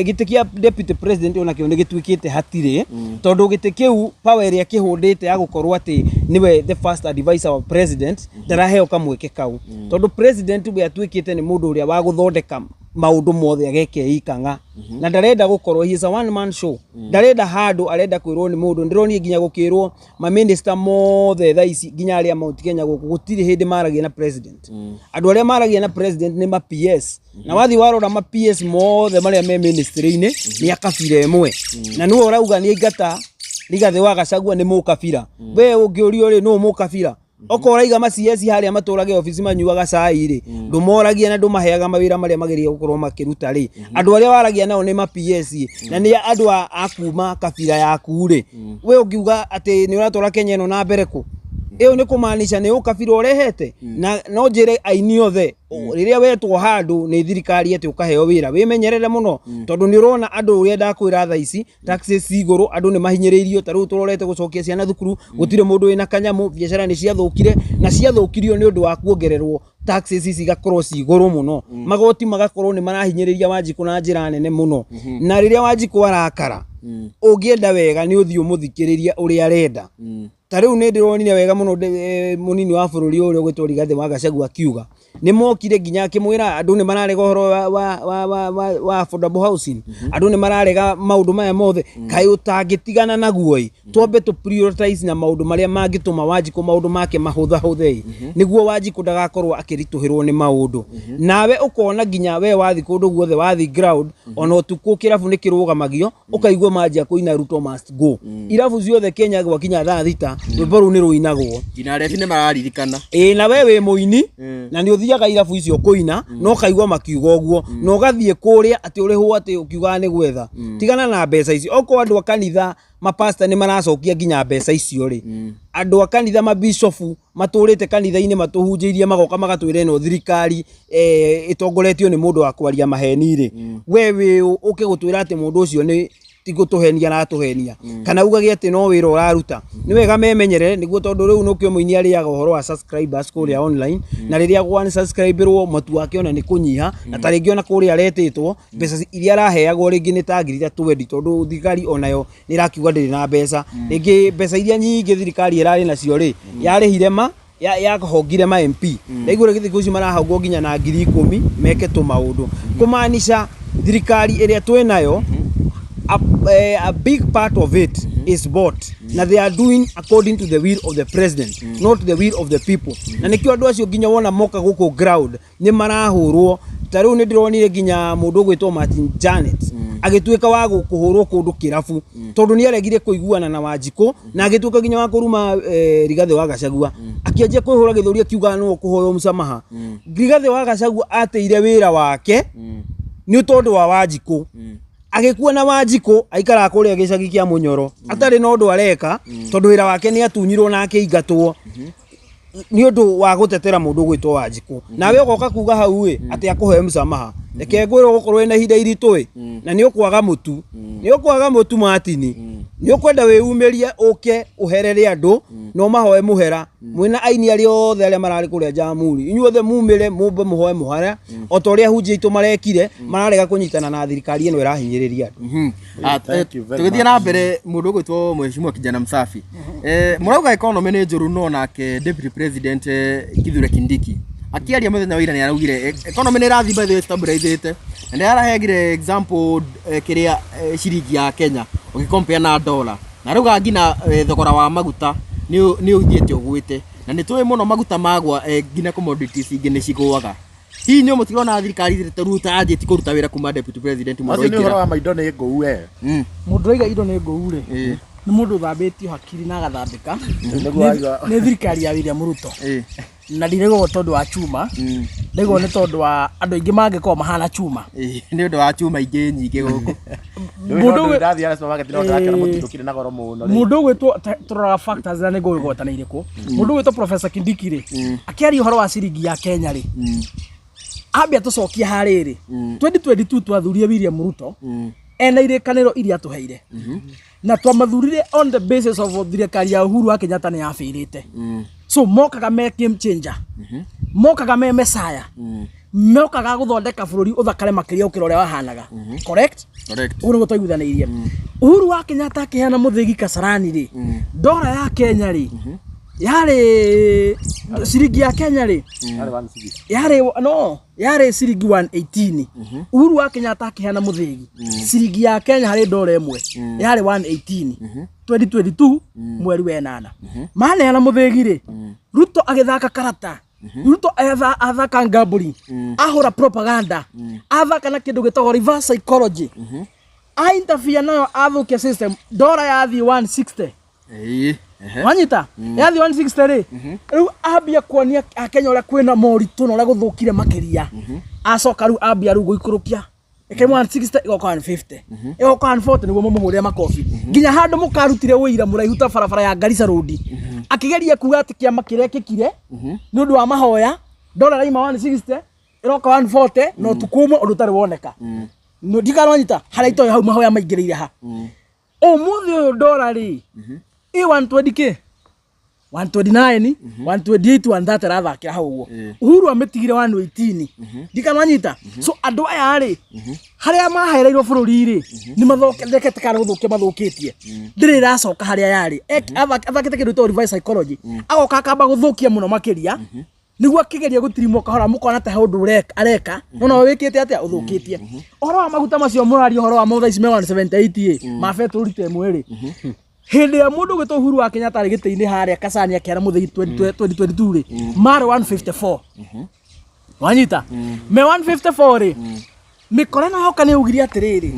gitikia deputy president ona kio nigitwikite hatire tondu gitikiu power ria kihundite ya gukorwo ati niwe the first advisor of president ndaraheo kamweke kau tondu president we atwikite ni mundu uria wa guthondeka maundu mothe ageke ikanga na ndarenda gukorwo he is a one man show ndarenda handu arenda kwirwo ni mundu ndironi nginya gukirwo ma minister mothe thaici nginya aria Mount Kenya gutiri hindi maragia na president andu aria maragia na president ni ma PS na wathi warora ma PS mothe maria me ministry-ini ni akabira emwe na nuo urauga ni ingata Rigathi wa Gachagua ni mukabira we ungiurio ri no mukabira okoraiga maciesi haria maturage ofisi manyuaga cai ri ndumoragia na ndumaheaga mawira maria mageria gukorwo makiruta ri andu aria waragia nao ni ma PS na ni andu akuma kabira yaku ri we ungiuga ati ni uratora Kenya ino na mbere ku iyo ni kumaanisha ni ukabira urehete na no njire aini othe riria wetwo handu ni thirikari ati ukaheo wira wimenyerere muno tondu ni urona andu uria ndakwira tha ici taxes iguru andu ni mahinyiriirio taru turorete gucokia ciana thukuru gutire mundu wina kanyamu biashara ni ciathukire na ciathukirio ni undu wa kuongererwo taxes ici gakorwo ciguru muno magoti magakorwo ni marahinyiriria Wanjiku na njira nene muno na riria Wanjiku arakara ungienda wega ni uthio muthikiriria uria arenda tariu ni ndironire wega muno munini wa bururi uria gwitwo Rigathi wa Gachagua akiuga ni mokire nginya akimwira andu ni mararega horo wa affordable housing andu ni mararega maundu maya mothe kai utangitigana naguo twambe to prioritize na maundu maria mangituma Wanjiku maundu make mahutha niguo Wanjiku ndagakorwo akirituhirwo ni maundu nawe ukona nginya we wathi kundu guothe wathi ground ona utuku kirabu ni kirugamagio ukaigwa manjia kuina Ruto must go irabu ciothe Kenya gwakinya thaa thita rwimbo ni ruinagwo ngina refi ni mararirikana na we wi muini na ni uthiaga irabu icio kuina no kaigwa makiuga uguo no gathie kuria ati urihwo ati ukiuga ni gwetha tigana na mbeca icio oko andu akanitha mapasta ni maracokia nginya mbeca icio ri andu akanitha mabishofu maturite kanitha-ini matuhunjirie magoka magatwire no thirikari itongoretio ni mundu wa kwaria maheni ri we ukigutwira ati mundu ucio ni tigutuhenia na tuhenia kana ugage ati no wira uraruta ni wega memenyere niguo tondu riu nukio muini ariaga uhoro wa subscribers kuria online na riria gwa subscriberwo matu wake ona ni kunyiha na taringi ona kuria aretitwo mbeca iria araheagwo ringi ni ta 320 tondu thirikari onayo ni rakiuga ndiri na mbeca ringi mbeca iria nyingi thirikari irari nacio ri yarihire ya kuhongire ma MP ndaigure githiko cio marahongwo nginya na 10,000 meke tu maundu kumaanisha thirikari iria twenayo a big part of it is bought na they are doing according to the will of the president not the will of the people na nikio andu acio nginya wona moka guku ground ni marahurwo tariu ni ndironire nginya mundu gwitwo Martin Janet agituika wa gukuhurwo kundu kirabu tondu ni aregire kuiguana na Wanjiku na agituika nginya wa kuruma Rigathi wa Gachagua akianjia kwihura githuria kiuga no kuhoyo msamaha Rigathi wa Gachagua ateire wira wake ni tondu wa Wanjiku agikuwa na Wanjiku aikara kuria gicagi kia Munyoro atari no ndu areka tondu wira wake ni atunyirwo na akeingatwo ni undu wa gutetera mundu gwitwo Wanjiku nawe ugoka kuga hau ati akuhe msamaha reke ngwiro gukorwo na hinda iritwe na ni ukwaga mutu Martin ni ukwenda weumerie uke uherere andu no mahoe muhera mwina aini ari othe aria marari kuria Jamhuri inyuothe mumire mumbe muhoe muhara otoria hunjia itu marekire mararega kunyitana na thirikari ino irahinyiriria andu tugithia na mbere mundu gwitwo Mheshimiwa Kijana Msafi murauga economy ni njuru no nake deputy president Kithure Kindiki akiaria muthenya wa ira ni araugire economy ni rathimba the stabilizate and arahegire example kiria shiringi ya Kenya ugicompare na dollar na ruga ngina thogora wa maguta ni uthiete ugwite na ni tuwe muno maguta magwa ngina commodities ingi ni ciguaga hii nyo mutirona thirikari itaruta aje ti kuruta wira kuma deputy president moro ikira horo wa maindo ni nguu we mundu aiga indo ni nguu ri ni mundu thambitio hakiri na gathambika ni thirikari ya William Ruto na ndirego tondu wa chuma ndego ni tondu wa andu ingi mangiko mahana chuma ni undu wa chuma ingi nyingi guku mundu ndathi ara supermarket no ndakira mutindukire na goro muno mundu gwitwo turora factors na nego igotana iriku mundu gwitwo Professor Kindiki ri akiari uhoro wa ciringi ya Kenya ri ambia tucokia hariri 2022 twathurie William Ruto ena irekaniro iria tuheire na twamathurire on the basis of thirikari ya Uhuru wa Kenyatta ni yafirite so mokaga me game changer mokaga me messiah mokaga guthondeka bururi uthakare makiria ukirorea wahanaga correct uri gutwaiguthanirie Uhuru wa Kenyatta akihana muthigi Kasarani ri dola ya Kenya ri yare shiringi ya Kenya ri yare shiringi 118 Uhuru wa Kenyatta akihana muthigi shiringi ya Kenya hari dola imwe yare 118 2022 mweri wa 8 maana yana muthigi ri Ruto agithaka karata Ruto athaka ngamburi ahura propaganda athaka na kindu gitagwo reverse psychology a interfere nayo athukia system dola ya thi 160 wanyita yathi 160 ri riu ambia kuonia Akenya ura kwina moritu na ura guthukire makiria acoka riu ambia riu guikurukia eke 160 igoka 150 igoka 140 niguo mumuhuria makofi nginya handu mukarutire wira muraihu ta barabara ya Garissa Road akigeria kuga ati kiama kiria kikire ni undu wa mahoya dola raima 160 iroka 140 no tukumo undu tari woneka no ndikaronyita haraito hau mahoya maingiriire ha umuthi uyu dola ri 120k 129 128 130 rathakira hau uguo Uhuru ametigire 118 ndikamanyita so andu aya ri haria mahereirwo bururi ri ni mathokete kana guthukia mathukitie ndiri racoka haria yari athakite kindu to reverse psychology agoka akamba guthukia muno makiria niguo akigeria gutirimo kahora mukona ta hundu areka no wikite atia uthukitie horo wa maguta macio murari horo wa motha icime 178 mafetu rite mwiri hindi ya mundu gwitwo Uhuru wa Kenyatta ri gitiini haria Kasani akera muthigi 2022 ri mara 154 wanyita me 154 ri mikore na hoka ni ugiria atiriri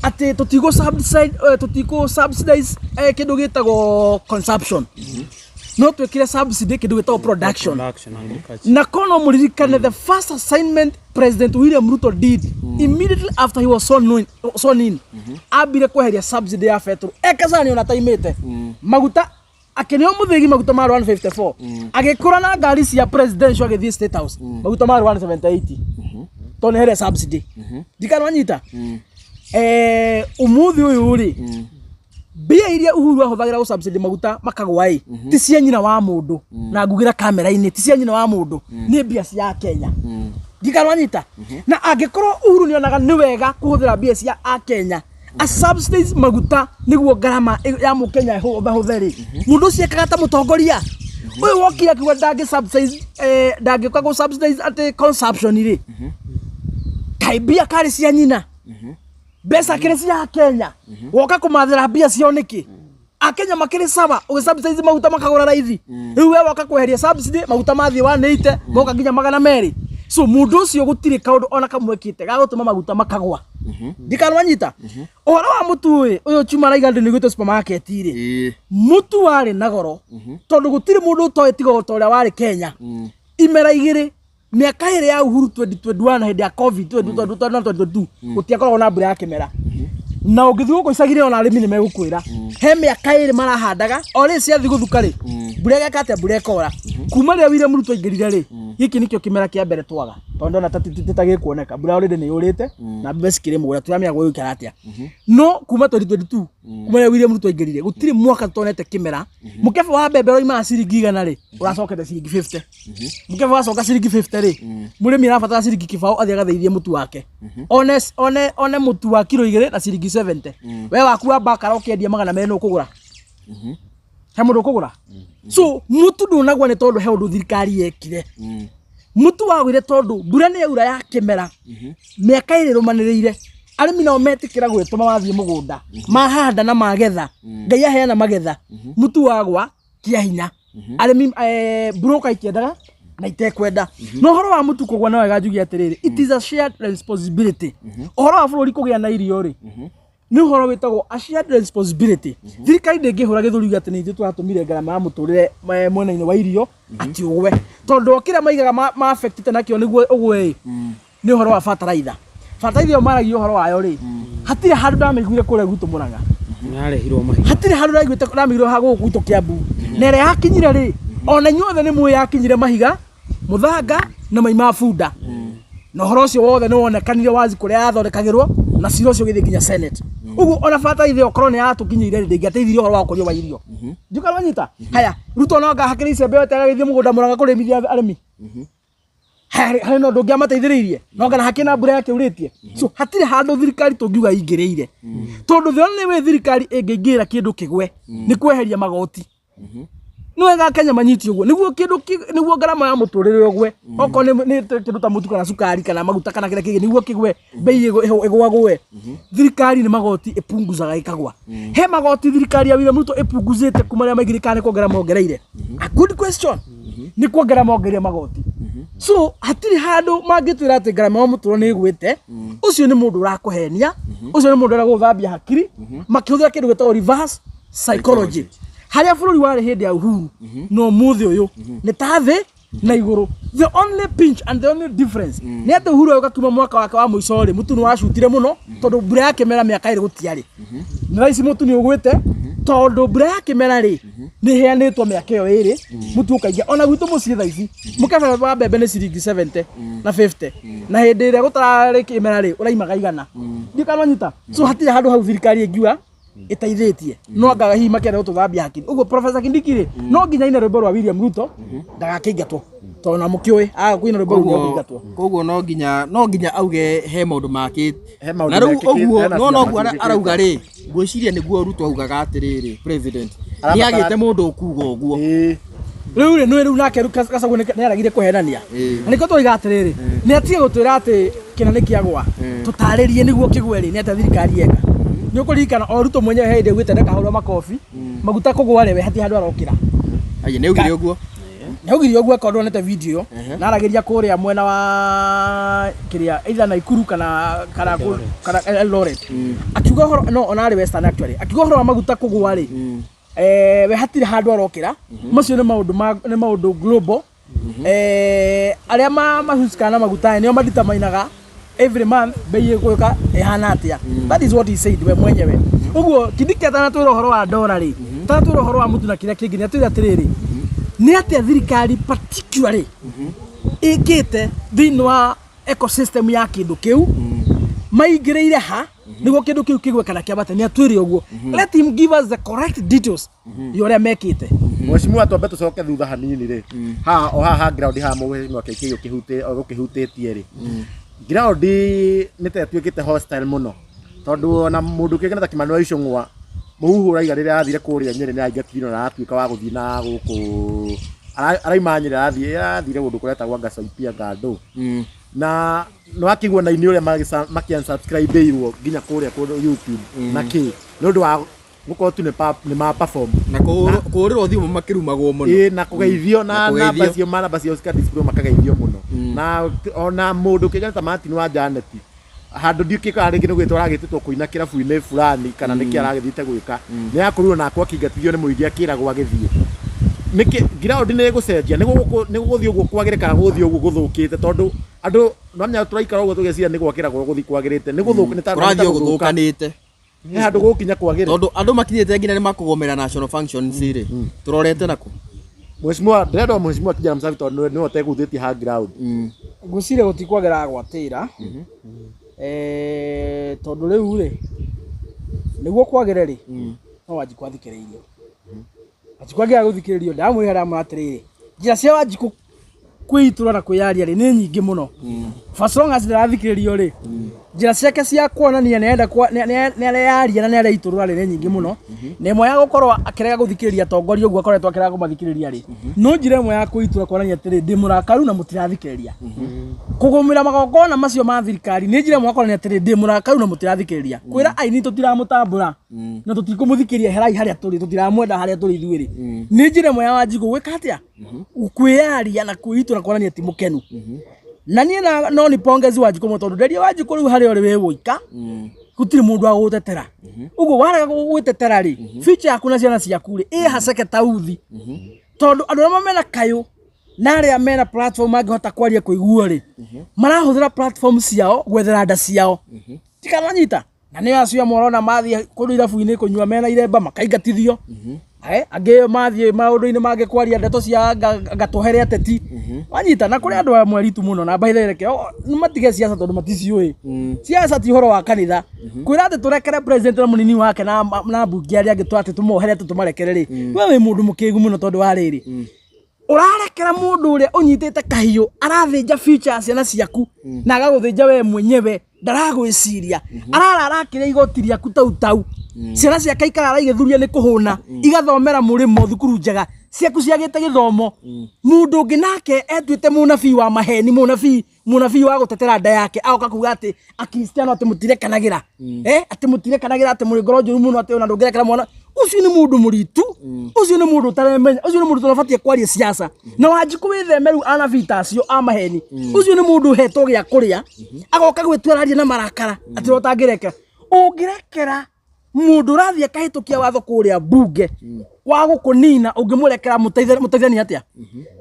ati tutigo subsidize kindu gitagwo consumption no twekire subsidy kindu gitagwo production na kono muririkane the first assignment President William Ruto did immediately after he was sworn in abire kweheria subsidy ya petrol Kasani ona taimete maguta akenio muthigi maguta mara 154 agikura na ngari cia presidential agithie State House maguta mara 178 tone here subsidy ndikananyita umuthi uyu ri bia iria Uhuru ahuthagira subsidy maguta makagwai ti cia nyina wa mundu na ngugira kamera ini ti cia nyina wa mundu ni bia cia Kenya ndikananyita na agikorwo Uhuru ni onaga ni wega kuhuthira bia cia Kenya a subsidies maguta niguo garama ya mukenya bahutheri mundu ciekaga ta mutongoria uyu wokira kiwa ndage subsidize ndage kwa subsidize at consumption ri kaibia kari cia nyina besa kire cia Kenya woka kumathira bia cio niki Akenya makiri saba ugisubsidize maguta makagura raithi riu we woka kweheria subsidy maguta mathie 180 moka nginya 200 so mundu ucio gutire kaundu ona kamwekite gagutuma maguta makagwa ndikanwanyita ohoro wa mutu uyu chuma raiga ndi niguto supermarket iri mutu wari na goro tondu gutire mundu utoe tiga utoria wari Kenya imera igiri miaka iri ya Uhuru 2021 hindi ya COVID 2022 gutiakorwo na mbura ya kimera na ugithuo ko isagire ona arimi ni megukwira he miaka iri marahandaga ori ciathi guthuka ri mbura yakate mbura ekora kuma ria William Ruto ingirire ri giki nikio kimera kia mbere twaga tondu na tatitagikuoneka mbura already ni yurite na besikire mugura turamya gwe ukara atia no kuma 2022 kuma ria William Ruto ingirire gutiri mwaka tonete kimera mukebe wa mbembe roi ma ciringi 100 ri uracokete ciringi 50 mukebe wa coka ciringi 50 ri murimi arabatara ciringi kibao athia gatheithie mutu wake one mutu wa kilo 2 na ciringi 70 we waku wa bakara ukiendia 200 ukugura he mundu ukugura so mutu ndunagwa ni tondu he undu thirikari yekire mutu wagwire tondu mbura ni yaura ya kimera miaka iri rumaniriire arimi no metikira gwituma wathie mugunda mahanda na magetha ngai aheana magetha mutu wagwa kia hinya arimi broker ikiendaga na itekwenda no horo wa mutu kugwa na wega njugi atiriri it is a shared responsibility horo wa bururi kugia na irio ri ni horo witagwo a shared responsibility thirikari ndingihura githuri ati ni twatumire ngarama ya muturire mwena-ini wa irio ati ugwe tondu okira maigaga ma affect nakio niguo ugwe ni horo wa fertilizer yo maragio horo wayo ri hatire handu ndamiguire kure gutu Murang'a narehirwo mahi hatire handu ndamiguire hago gutu Kiambu nere yakinyire ri ona inyuothe ni mwe yakinyire mahiga muthanga na maima bunda no horo ucio wothe ni wonekanire wazi kuria yathondekagirwo na ciro ucio githi nginya Senate uguo ona fertilizer okorwo ni yatukinyire ndingiateithirio horo wa kuria wa irio njuka wanyita haya Ruto no ngahakire icembe yote agithie mugunda Murang'a kurimithia arimi hari no ndungiamateithiririe no ngana hakina mbura yake uritie so hatire handu thirikari tungiuga ingiriire tondu the only way thirikari ingiingira kindu kigwe ni kweheria magoti no wega Kenya manyiti uguo niguo kindu niguo ngarama ya muturire ugwe oko ni kindu ta mutu kana sukari kana maguta kana kile kige niguo kigwe bei igwagwe thirikari ni magoti ipunguzaga ikagwa he magoti thirikari ya William Ruto ipunguzite kumaria maigirikane kuongera mongereire a good question ni kuongera mongeria magoti so hatiri handu mangitwira ati ngarama ya muturo ni igwite ucio ni mundu urakuhenia ucio ni mundu uraguthambia hakiri makihuthira kindu gitagwo reverse psychology haria bururi wari hindi ya Uhuru no muthi uyu ni tathi na iguru the only pinch and the only difference ni ati Uhuru yoka kuma mwaka wake wa muico ri mutu ni wacutire muno tondu mbura yake mera miaka iri gutiari ni raici mutu ni ugwite tondu mbura yake mera ri ni heanitwo miaka iyo iri mutu ukaingia ona gwitu mucii thaici mukebe wa mbembe ni ciringi 70 na 50 na hindi ria gutarari kimera ri uraimaga igana ndikananyita so hatire handu hau thirikari ingiuga itaithitie no ngaga hihi makere tuthambia hakiri uguo Professor Kindiki ri no nginya ina rwimbo rwa William Ruto ndagakingatwo tondu na mukiwe kwina rwimbo rwa kingatwo koguo no nginya auge he maundu make na riu uguo no guo arauga ri ngwiciria niguo Ruto augaga atiriri president ni agite mundu ukuga uguo riu nake Gachagua ni aragire kuhenania niko twiga atiriri ni atige gutwira ati kina ni kiagwa tutaririe niguo kigwe ri ni ati thirikari yeka ni ukurikana o Ruto mwenyewe hende gwite ndeka hurwa makofi maguta kugwa rewe hati handu arokira aye ne ugire uguo kondo nete video na arageria kuria mwena wa kiria either Naikuru kana Eldoret akiuga horo no onari Western actually akiuga horo maguta kugwa ri we hatire handu arokira macio ni maundu global aria mahusikana maguta ni o maditamainaga every month bei iguka ehana atia that is what he said we mwenyewe uguo Kindiki atanatwira horo wa dollar ri atanatwira horo wa mutu na kiria kingi ni atwira atiriri ni atia thirikari particularly ikite thini wa ecosystem ya kindu kiu maigireire ha niguo kindu kiu kigwe kana kiabate ni atwire uguo let him give us the correct details yore mekite Mheshimiwa twambe tucoke thutha hanini ri ha ground ha mwe kekio kihutĩtie ri ground ni tetwikite hostile muno tondu na mundu kigena ta Kimani Icũng'wa muhuhura iga riria athire kuria Nyeri ni aingatire na atuika wa guthii na guku araimanyira athire gundu kureta gwa Gacaipia Ngandũ na no akigwa na ini uria makiunsubscribe irwo nginya kuria ku YouTube na ki no ndu wa gukorwo tu ni ma perform na kurirwo thimu makirumagwo muno na kugeithio na namba cio cia display makageithio muno na ona mundu kigeta Martin wa Janet handu ndiukika ringi ni gwitwa aragititwo kuina kirabu-ini fulani kana niki aragithite gwika ni akorirwo na akwa kingatithio ni muigi akiragwo agithie niki ground ni gucenjia ni guguthio guo kwagirekana guthio guo guthukite tondu andu nomnya turaikara uguo tugecira ni gwakiragwo guthi kwagirite ni guthuka ni tarathio guthukanite ni handu gukinya kwagire tondu andu makinyite nginya ni makugomera national functions ri turorete nako Mheshimiwa Dredo Mheshimiwa kijana Msavi tondu ni oteguthitie ha ground ngusire gutikwagera gwatira tondu riu ri niguo kwagire ri no Wanjiku athikiririo Wanjiku guthikiririo ndamwira atiriri njira cia Wanjiku kwitura na kwiyaria ri ni nyingi muno for so long as ndirathikiririo ri njira ciake cia kuonania nenda ni areyaria na ni areiturura ri ni nyingi muno ni imwe ya gukorwo akirega guthikiriria tongoria uguo akoretwo akirega kumathikiriria ri no njira imwe ya kwitura kuonania atiri ndi murakaru na mutirathikiriria kugumira magongona macio ma thirikari ni njira imwe kuonania atiri ndi murakaru na mutirathikiriria kwira aini tutiramutambura na tutikumuthikiriria herai haria turi tutiramwenda haria turi ithuiri ni njira imwe ya Wanjiku gwika atia kwiyaria na kwitura kuonania ti mukenu na nie no ni pongezi Wanjiku mutondu nderia Wanjiku riu haria uri wiguika gutiri mundu wa gutetera ugo warega gutetera ri future yaku na ciana ciaku ri haceke tauthi tondu andu arĩa mena kayo na arĩa mena platform angihota kwaria kuiguo ri marahuthira platform ciao gwethera nda ciao tikananyita na nĩ acio morona mathie kundu irabu-ini kunyua mena iremba makaingatithio ange mathie maundu-ini mange kwaria ndeto cia ngatuhere ateti wanyita na kuri andu amwe ritu muno na baithereke ni matige siasa tondu maticiui siasa ti horo wa kanitha kwira ati turekere president na munini wake na bunge aria angi twati tumohere tumarekere ri we wi mundu mukigu muno tondu wa riri urarekera mundu uria unyitite kahiu arathinja future ciana ciaku na agaguthinja we mwenyewe ndaragwiciria arakiria igoti riaku tau ciana ciake ikarara igithuria ni kuhuna igathomera murimo thukuru njega ciaku ciagite githomo mundu ungi nake etuite munabii wa maheni munabii wa gutetera nda yake agoka kuga ati akristiano ati mutirekanagira ati mutirekanagira ati muri ngoro njuru muno ati ona ndungerekera mwana ucio ni mundu muritu ucio ni mundu taremenya ucio ni mundu tunabatie kwaria siasa na Wanjiku withemeru anabii tacio a maheni ucio ni mundu hetwo gia kuria agoka gwitwararia na marakara ati rotangireka ungirekera mundu rathia kahitukia watho kuria bunge wa gukunina ungimurekera muteithania atia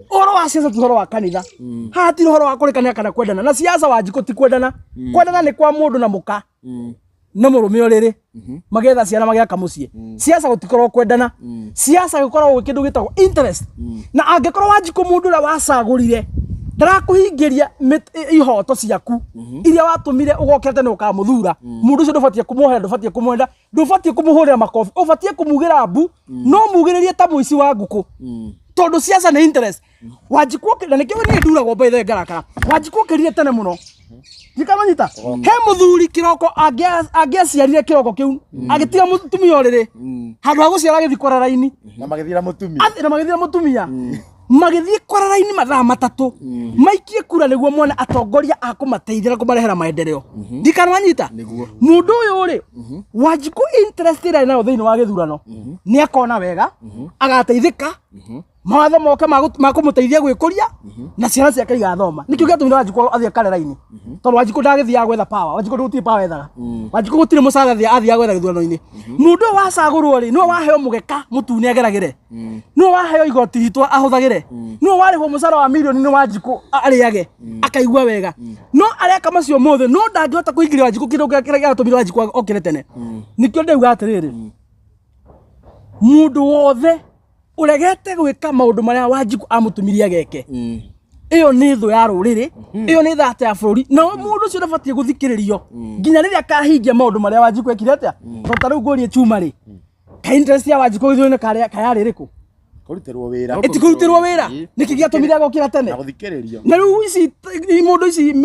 oro wa siasa tuhoro wa kanitha hati roho wa kurekania kana kwendana na siasa Wanjiku ti kwendana ni kwa mundu na muka na murume oriri magetha ciana magiaka mucie siasa gutikorwo kwendana siasa gikorwo kindu gitagwo interest na angikorwo Wanjiku mundu ura wacagurire ndarakuhingiria ihoto ciaku iria watumire ugokete ni ukamuthura mundu ucio ndubatie kumuhera ndubatie kumwenda ndubatie kumuhurira makofi ubatie kumugira mbu no mugiririe ta muici wa nguku tondu siasa ni interest Wanjiku na nikio ni nduragwo mbaithe ngarakara Wanjiku kirire tene muno ndikamanyita he muthuri kiroko agiaciarire kiroko kiu agitiga mutumia oriri handu ha guciara githi kwararaini na magithira mutumia magithie kwararaini mathaa matatu maikie kura niguo mwana atongoria akumateithira kumarehera maendeleo ndikamanyita mundu uyu ri Wanjiku interested na thiini wa githurano ni akona wega agateithika mawatho moke makumuteithia gwikuria na ciana ciake igathoma nikio giatumire Wanjiku athie kareraini tondu Wanjiku ndagithia gwetha power Wanjiku gutire power ethaga Wanjiku gutire mucarathia athia gwetha githurano-ini mundu wacagurwo ri no waheo mugeka mutune ageragire no waheo igoti ritwa ahuthagire no warihwo mucara wa milioni ni Wanjiku ariage akaigua wega no areka macio mothe no ndangihota kuingiria Wanjiku kindu kiria giatumire Wanjiku okire tene nikio ndauga atiriri mundu wothe uregete gwika maundu maria Wanjiku amutumiria geke iyo ni thu ya ruriri iyo ni thate ya bururi na mundu ucio ndabatie guthikiririo nginya riria kahingia maundu maria Wanjiku ekire atia tondu riu ngurie chuma ri ka interest ya Wanjiku githurano kayari riku Kurutirwo wira. Eti kurutirwo wira. Niki giatumire agokira tene. Na guthikiririo. Na riu ici mundu ici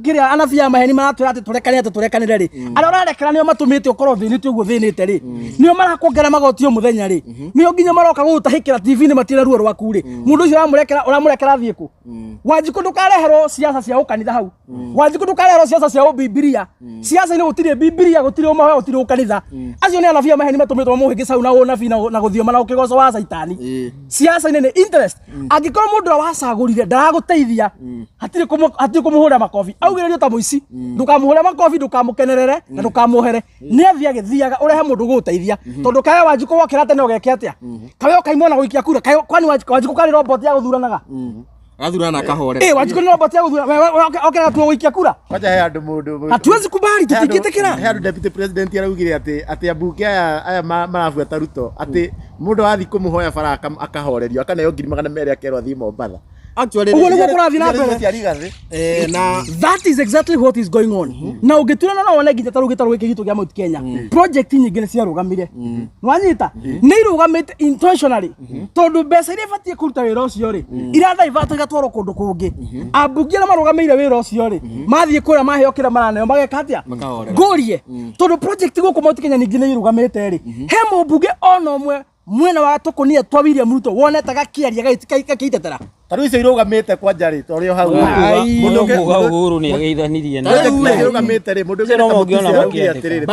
kiria anabia maheni maratwira ati turekanire ri. Ara urarekera nio matumite ukoro thinite uguo thinite ri. Nio marakuongera magoti muthenya ri. Nio nginya maroka gutahikira TV ni matira ruo rwaku ri. Mundu ucio uramurekera thie ku. Wanjiku ndukareherwo siasa cia ukanitha hau. Wanjiku ndukareherwo siasa cia Biblia. Siasa ni gutire Biblia gutire umaho gutire ukanitha. Acio ni anabia maheni matumitwo muhingi sau na unabi na guthioma na ukigoco wa saitani. Siasa ni interest. Angikorwo mundu wacagurire ndaraguteithia hatire kumuhura makofi. Augiririo ta muici. Ndukamuhura makofi ndukamukenerere na ndukamuhere. Ni athia agithiaga urehe mundu guteithia. Tondu kae Wanjiku wokira tene ogeke atia. Kawe okaimwo na guikia kura. Kwani Wanjiku kari robot ya guthuranaga. Athurana kahore. Wanjiku ni robot ya guthura. Okira tu guikia kura. Kwaja he andu mundu. Hatuwezi kubali tutikitekera. He andu deputy president araugire ati abuke aya marabuata Ruto ati mundu athi kumuhoya baraka akahorerio akanayo 200 akerwo athi Mombasa. Actually, that is exactly what is going on. Na ugiturana na wone nginya taru gitaru giki gitu gya Mount Kenya. Project nyingi ni cia rugamire. Nwanyita ni rugamite intentionally. Tondu mbeca iria batie kuruta wira ucio ri. Iratha ivata gatwaro kundu kungi. Abungi na marugameire wira ucio ri. Mathie kuria maheo kira maraneo mageka atia. Gorie. Tondu project guku Mount Kenya nyingi ni rugamite ri. He mubunge ona omwe mwena wa tukunia twa William Ruto wonetaga kiaria gaitetera. Taru icio irugamite kwa njari torio hau. Mundu Uhuru ni ageithanirie na. Irugamite ri mundu ngiona atiriri.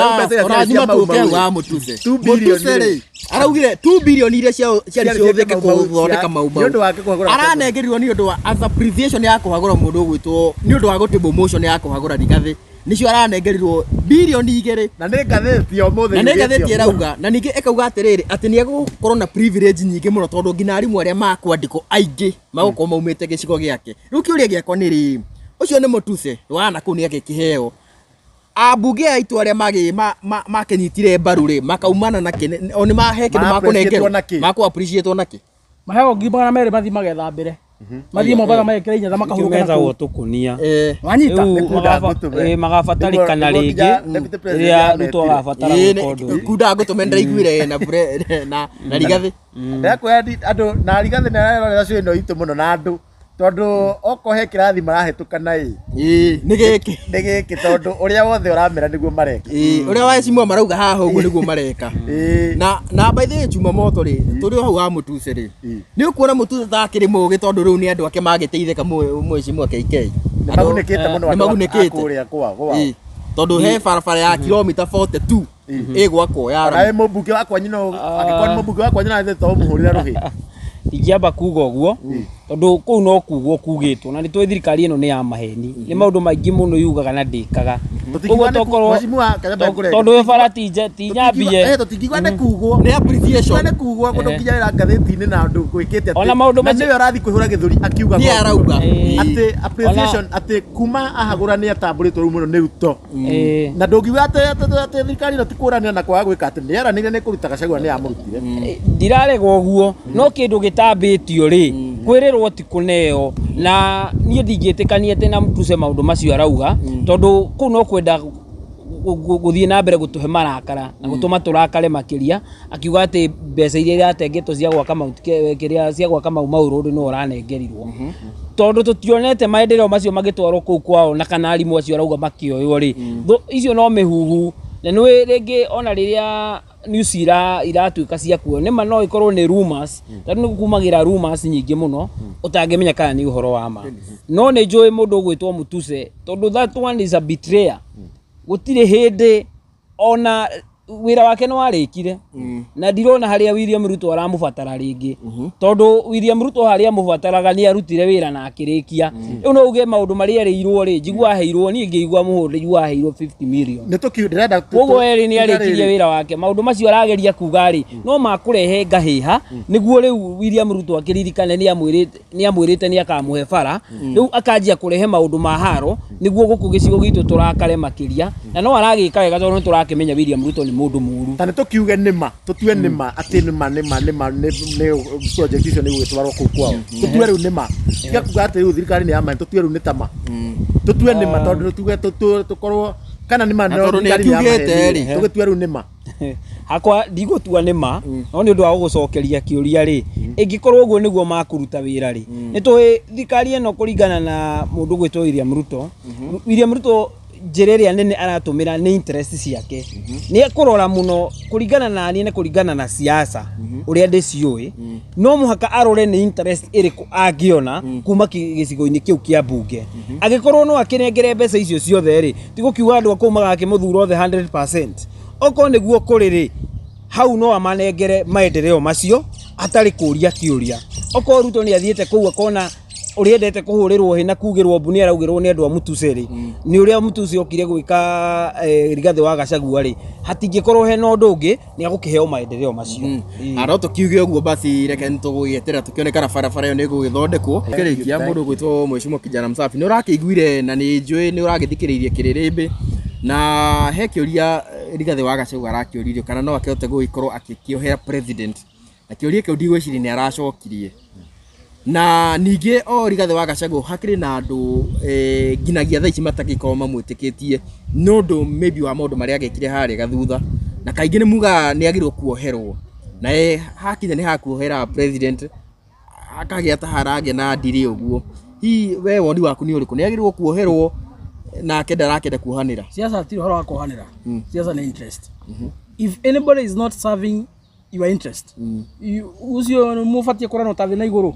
Urazima tuke wa mutuse. 2 billion. Araugire 2 billion iria ciatheke kuthondeka maumau. Niondu wake kuhagura. Aranengerirwo ni undu wa as appreciation ya kuhagura mundu gwitwo ni undu wa gutimbo motion ya kuhagura Rigathi. Nicio aranengerirwo bilioni 2 na nĩ ngathĩti o mũthĩ na nĩ ngathĩti erauga na ningĩ ekauga atĩrĩrĩ atĩ nĩ egũkorwo na privilege nyingĩ mũno tondũ nginya arimũ arĩa makwandĩkwo aingĩ magũkorwo maumĩte gĩcigo gĩake. Rĩu kĩũria gĩakwa nĩ rĩ, ũcio nĩ Mũtuse wana kũu nĩ gĩake kĩheo ambunge aitũ arĩa makenyitire mbaru rĩ makaumana na kĩne o nĩ mahe kĩndũ makũnengerwo makũ appreciate naki maheo 200 mathi magetha mbere mathi Mombasa magekĩra inya makahurũka na gwo tukunia wanyita magabatarĩkana rĩngĩ rĩrĩa Ruto agabatara gũkondwo kunda ngũtũme ndĩraiguire na Rigathi ndakwenda andũ na Rigathi nĩ ararorera cio ĩno itũ mũno na andũ tondu okohe kirathi marahetũkana nĩ gĩkĩ tondu ũrĩa wothe ũramera nĩguo mareka ũrĩa wa Cimwa marauga haha ũguo nĩguo mareka na by the way Chuma Moto rĩ tũrĩ hau wa Mũtuse rĩ nĩ ũkuona Mũtuse ta akĩrĩ mũũgĩ tondu rĩu nĩ andũ ake magĩteithĩka Mheshimiwa KK nĩmagunĩkĩte mũno nĩmagunĩkĩte tondu he barabara ya kilomita 42 ĩgwakwo ya na mũmbunge wakwa nyino agĩkorwo nĩ mũmbunge wakwa nyina thĩ to mũhũrĩra rũhĩ Igiamba kuga ũguo tondu kũu no kugwo kugĩtwo na nĩ twĩ thirikari ĩno nĩ ya maheni nĩ maũndũ maingĩ mũno yugaga na ndĩkaga ũguo tokorwo tondu we bara tinyambie tũtingĩigua nĩ kugwo nĩ appreciation nĩ kugwo kũndũ nginya ngathĩti-inĩ na andũ gwĩkĩte ona maũndũ macio nĩwe arathi kwĩhũra gĩthũri akiuga nĩ arauga atĩ appreciation atĩ kuma ahagũra nĩ atambũrĩtwo rĩu mũno nĩ Ruto na ndũngiuga atĩ thirikari ĩno ti kũranĩra na kwaga gwĩka atĩ nĩ eranĩire nĩ kũruta Gachagua nĩ amũrutire ndiraregwo ũguo no kĩndũ gĩtambĩtio rĩ kwĩrĩrwo ti kũneo na niĩ ndingĩtĩkania atĩ na Mũtuse maũndũ macio arauga tondu kũu no kwenda gũthiĩ na mbere gũtũhe marakara na gũtũma tũrakare makĩria akiuga atĩ mbeca iria iratengetwo cia gwaka kĩrĩa cia gwaka mau road no ũranengerirwo tondu tũtionete maendeleo macio magĩtwarwo kũu kwao na kana arimũ acio arauga makĩoywo rĩ icio no mĩhuhu na nĩ rĩngĩ ona rĩrĩa news iratuĩka cia kuo nĩma no ikorwo nĩ rumors tondũ nĩ kumagĩra rumors nyingĩ mũno ũtangĩmenya kana nĩ ũhoro wa ma no nĩ njũĩ mũndũ ũgwĩtwo Mũtuse tondũ that one is a betrayer gũtirĩ hĩndĩ ona wĩra wake nĩ warĩkire na ndirona harĩa William Ruto aramũbatara rĩngĩ tondu William Ruto harĩa mũbataraga nĩ arutire wĩra na akĩrĩkia rĩu no uge maũndũ marĩa erĩirwo rĩ njigua heirwo niĩ ngĩigua mũhũri waheirwo 50 million nĩ tũkiuga ũguo erĩ nĩ arĩkirie wĩra wake maũndũ macio arageria kuga rĩ no makũrehe ngahĩha nĩguo rĩu William Ruto akĩririkane nĩ amwĩrĩte nĩ akamũhe bara rĩu akanjia kũrehe maũndũ ma haro nĩguo gũkũ gĩcigo gitũ tũrakare makĩria na no aragĩka wega tondũ nĩ tũrakĩmenya William Ruto nĩ mũndũ mũru tani tukiuge nĩma tutue nĩma atĩ nĩma nĩ project icio nĩ gwĩtwarwo kũu kwao tutue rĩu nĩma tiga kuga atĩ rĩu thirikari nĩ ya maheni tutue rĩu nĩ tama tutue nĩma tondũ tuge tũkorwo kana nĩma no thirikari ya maheni tũgĩtue rĩu nĩma hakwa ndigũtua nĩ ma no nĩ ũndũ wa gũgũcokeria kĩũria rĩ ĩngĩkorwo ũguo nĩguo makũruta wĩra rĩ nĩ tũĩ thikari ĩno kũringana na mũndũ gwĩtwo William Ruto njĩra ĩrĩa nene aratũmĩra nĩ interest ciake nĩ ekũrora mũno kũringana na niĩ nĩ kũringana na siasa ũrĩa ndĩciũĩ no mũhaka arore nĩ interest ĩrĩkũ angĩona kuma gĩcigo-inĩ kĩu kĩa mbunge angĩkorwo no akĩnengere mbeca icio ciothe rĩ ti gũkiuga andũ akũu magakĩmũthura othe 100%. Okorwo nĩguo kũrĩ rĩ hau no amanengere maendeleo macio atarĩ kũria kĩũria. Okorwo Ruto nĩ athiĩte kũu akona ũrĩa endete kũhũrĩrwo hĩ na kugĩrwo mbu nĩ araugĩrwo nĩ andũ a Mutuse rĩ nĩ ũrĩa Mutuse okire gwĩka Rigathĩ wa Gachagua rĩ hatingĩkorwo hena ũndũ ũngĩ nĩ agũkĩheo maendeleo macio. Ara tukiuge ũguo basi reke nĩtũgũgĩetera tukĩone kana barabara ĩyo nĩ ĩgũgĩthondekwo. Kĩrĩkia mũndũ gwĩtwo Mheshimiwa Kijana Msafi nĩ ũrakĩiguire na nĩ njũĩ nĩ ũragĩthikĩrĩirie kĩrĩrĩmbĩ na he kĩũria Rigathĩ wa Gachagua arakĩũririo kana no akĩhote gũgĩkorwo akĩkĩohera president na kĩũria kĩu ndigwĩciria nĩ aracokirie. Na ningĩ o Rigathĩ wa Gachagua hakĩrĩ na andũ nginagia thaa ici matakĩkorwo mamwĩtĩkĩtie no ũndũ maybe wa maũndũ marĩa agekire harĩa gathutha na kaingĩ nĩ muga nĩ agĩrĩirwo kuoherwo na hakinya nĩ hakuohera president akagĩa ta haragĩa na ndiri ũguo. Hihi we woni waku nĩ ũrĩkũ nĩ agĩrĩirwo kuoherwo na ndarakenda kuohanĩra? Siasa ti ũhoro wa kuohanĩra. Siasa nĩ interest. If anybody is not serving your interest ucio mufatie kurana utathi na iguru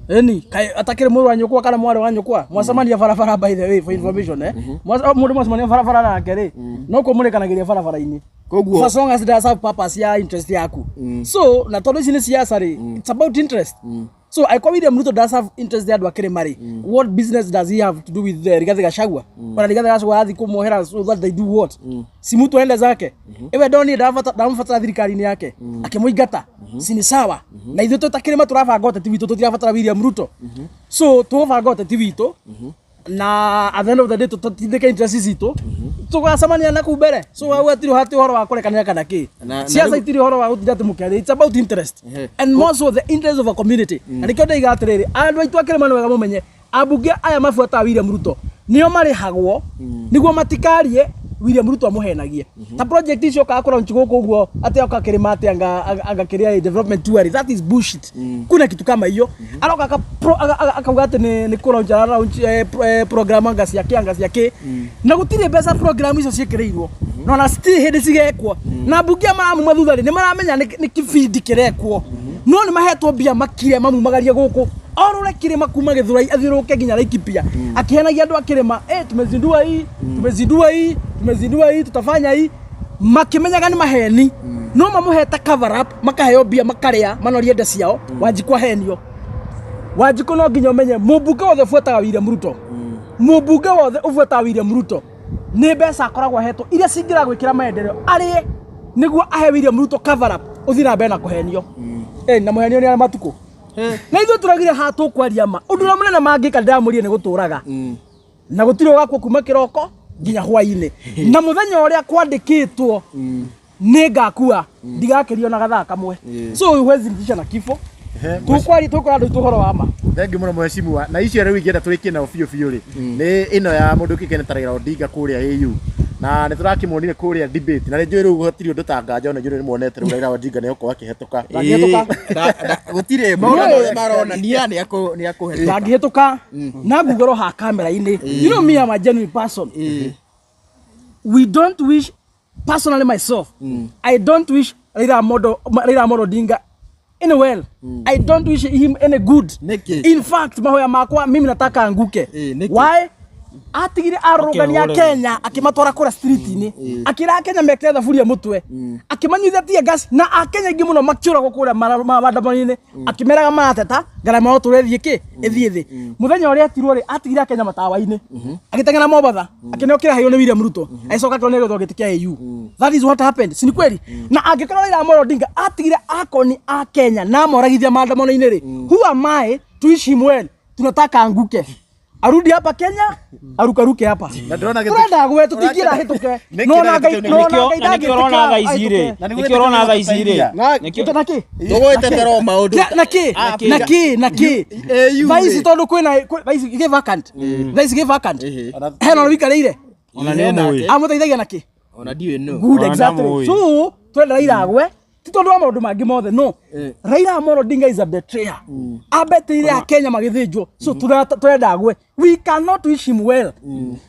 eni atakire mũrũ wa nyũkwa kana mwarĩ wa nyũkwa mwacemania barabara by the way for information mũndũ mwacemania barabara nake rĩ no kũmũrĩkanagĩria barabara-inĩ koguo as long as it does have purpose ya interest yaku so na tondũ ici nĩ siasa rĩ it's about interest. So I call William Ruto does have interest there Dwakire Mari. What business does he have to do with Rigathĩ Gachagua? Wana Rigathĩ Gachagua athi kumuohera so that they do what? Si mtu ende zake. Ewe doni ndamfatara thirikari-inĩ yake. Akĩmũingata. Si ni sawa. Na ithuĩ tũtakĩrĩ maturabanga ũteti witũ tũtirabatara William Ruto. So tũbanga ũteti witũ na at the end of the day tutindĩke interest citũ tũgacemania na kũu mbere. So wewe tiri hati ũhoro wa kũrekanĩra kana kĩ. Siasa itiri ũhoro wa gũtinda tũmũkĩra. It's about interest and more so the interest of a community. Na nĩkĩo ndĩiga atĩrĩrĩ andũ aitũ akĩrĩ manu wega mũmenye ambunge aya mabuataga William Ruto nĩo marĩhagwo nĩguo matikarie William Ruto amuhenagie. Ta project icio ka akora nchigoko ũguo atĩ akakĩrĩma atĩ anga kĩrĩa development tuari. That is bullshit. Kuna kitu kama hiyo. Aroka akauga atĩ nĩ kũraunja program anga cia kĩ na gũtirĩ mbeca program icio ciĩkĩrĩirwo no na still hĩndĩ cigekwo na mbunge maramu mathutha nĩ maramenya nĩ kĩbindi kĩrekwo no nĩ mahetwo mbia makire mamumagarie gũkũ orũre kĩrĩma kuma Gĩthũrai athiũrũke nginya Laikipia akĩhenagia andũ akĩrĩma tumezindua hii tutafanya hii makimenyaga ni maheni no mamuheta cover up makaheo mbia makarĩa manorie nda ciao Wanjikũ henio Wanjikũ no nginya ũmenye mũmbunge wothe ũbuataga William Ruto mũmbunge wothe ũbuataga William Ruto nĩ mbeca akoragwo ahetwo iria cingĩra gwĩkĩra maendeleo arĩ nĩguo ahe William Ruto cover up ũthiĩ na mbere na kũhenio na mũhenio nĩ arĩa matukũ na ithuĩ tũragire ha tũkwaria ma ũndũ ũrĩa mũnene mangĩka ndĩramũrie nĩ gũtũraga na gũtirĩ ũgakwo kuma kĩroko nginya hwaĩ-inĩ na mũthenya ũrĩa kwandĩkĩtwo nĩ ngakua ndigakĩrio na gathaa kamwe so huwezi nitisha na kifo tukwaria tukora andũ tuhoro wa ma. Thengi mũno Mheshimiwa na icio rĩu ingĩenda tũrĩkie nayo biũ rĩ nĩ ĩno ya mũndũ kĩkene ta Raila Odinga kũrĩa AU na nĩ tũrakĩmuonire kũrĩa debate na nĩ njũĩ rĩu gũtirĩ ũndũ ta nganja ona njũĩ nĩ muonete rĩu Raila Odinga nĩ gũkorwo akĩhetũka gũtirĩ maũndũ maronania nĩ akũhetũka ndangĩhetũka na ngugoro ha kamera-inĩ. You know me, I'm a genuine person. We don't wish personally myself I don't wish Raila Amolo Odinga any well. I don't wish him any good. In fact mahoya makwa mimi nataka anguke. Why? Atigire arrogania Kenya akimatwara kũra street-inĩ akira Kenya mekere thaburia mũtwe akimanyuithia gas na Akenya ingĩ mũno makĩũragwo kũrĩa maandamano-inĩ akimeraga marateta ngarama yo tũrethiĩ kĩ ĩthiĩ thĩ mũthenya ũrĩa atirwo rĩ atigire Kenya matawa-inĩ agĩteng'era Mombatha akĩnokĩra hayo nĩ William Ruto aicoka kĩonererio gĩtĩ kĩa AU. That is what happened. Si ni kweli? Na angĩkorwo Raila Amolo Odinga atigire akoni a Kenya na moragithia maandamano-inĩ rĩ who am I to wish him well? Tunataka anguke arudi hapa Kenya arukaruke hapa na ndona gĩtĩ gwe tũtingira hĩtũke no na ngai nikĩrona thaa ici rĩ nikĩrona thaa ici rĩ nikĩo tũgwetetera maũndũ naki vaisi tondũ kwĩna vaisi gĩ vacant hena wikareire ona nĩ ũmwe amũteithagia naki Ona ndiwe no. Good, Ona exactly. ndamũĩ. So twenda Raila agwe ti tondu wa maundu mangi mothe no. Raila Amolo Odinga is a betrayer. Abetire a Kenya magithinjwo. So twenda agwe. We cannot wish him well.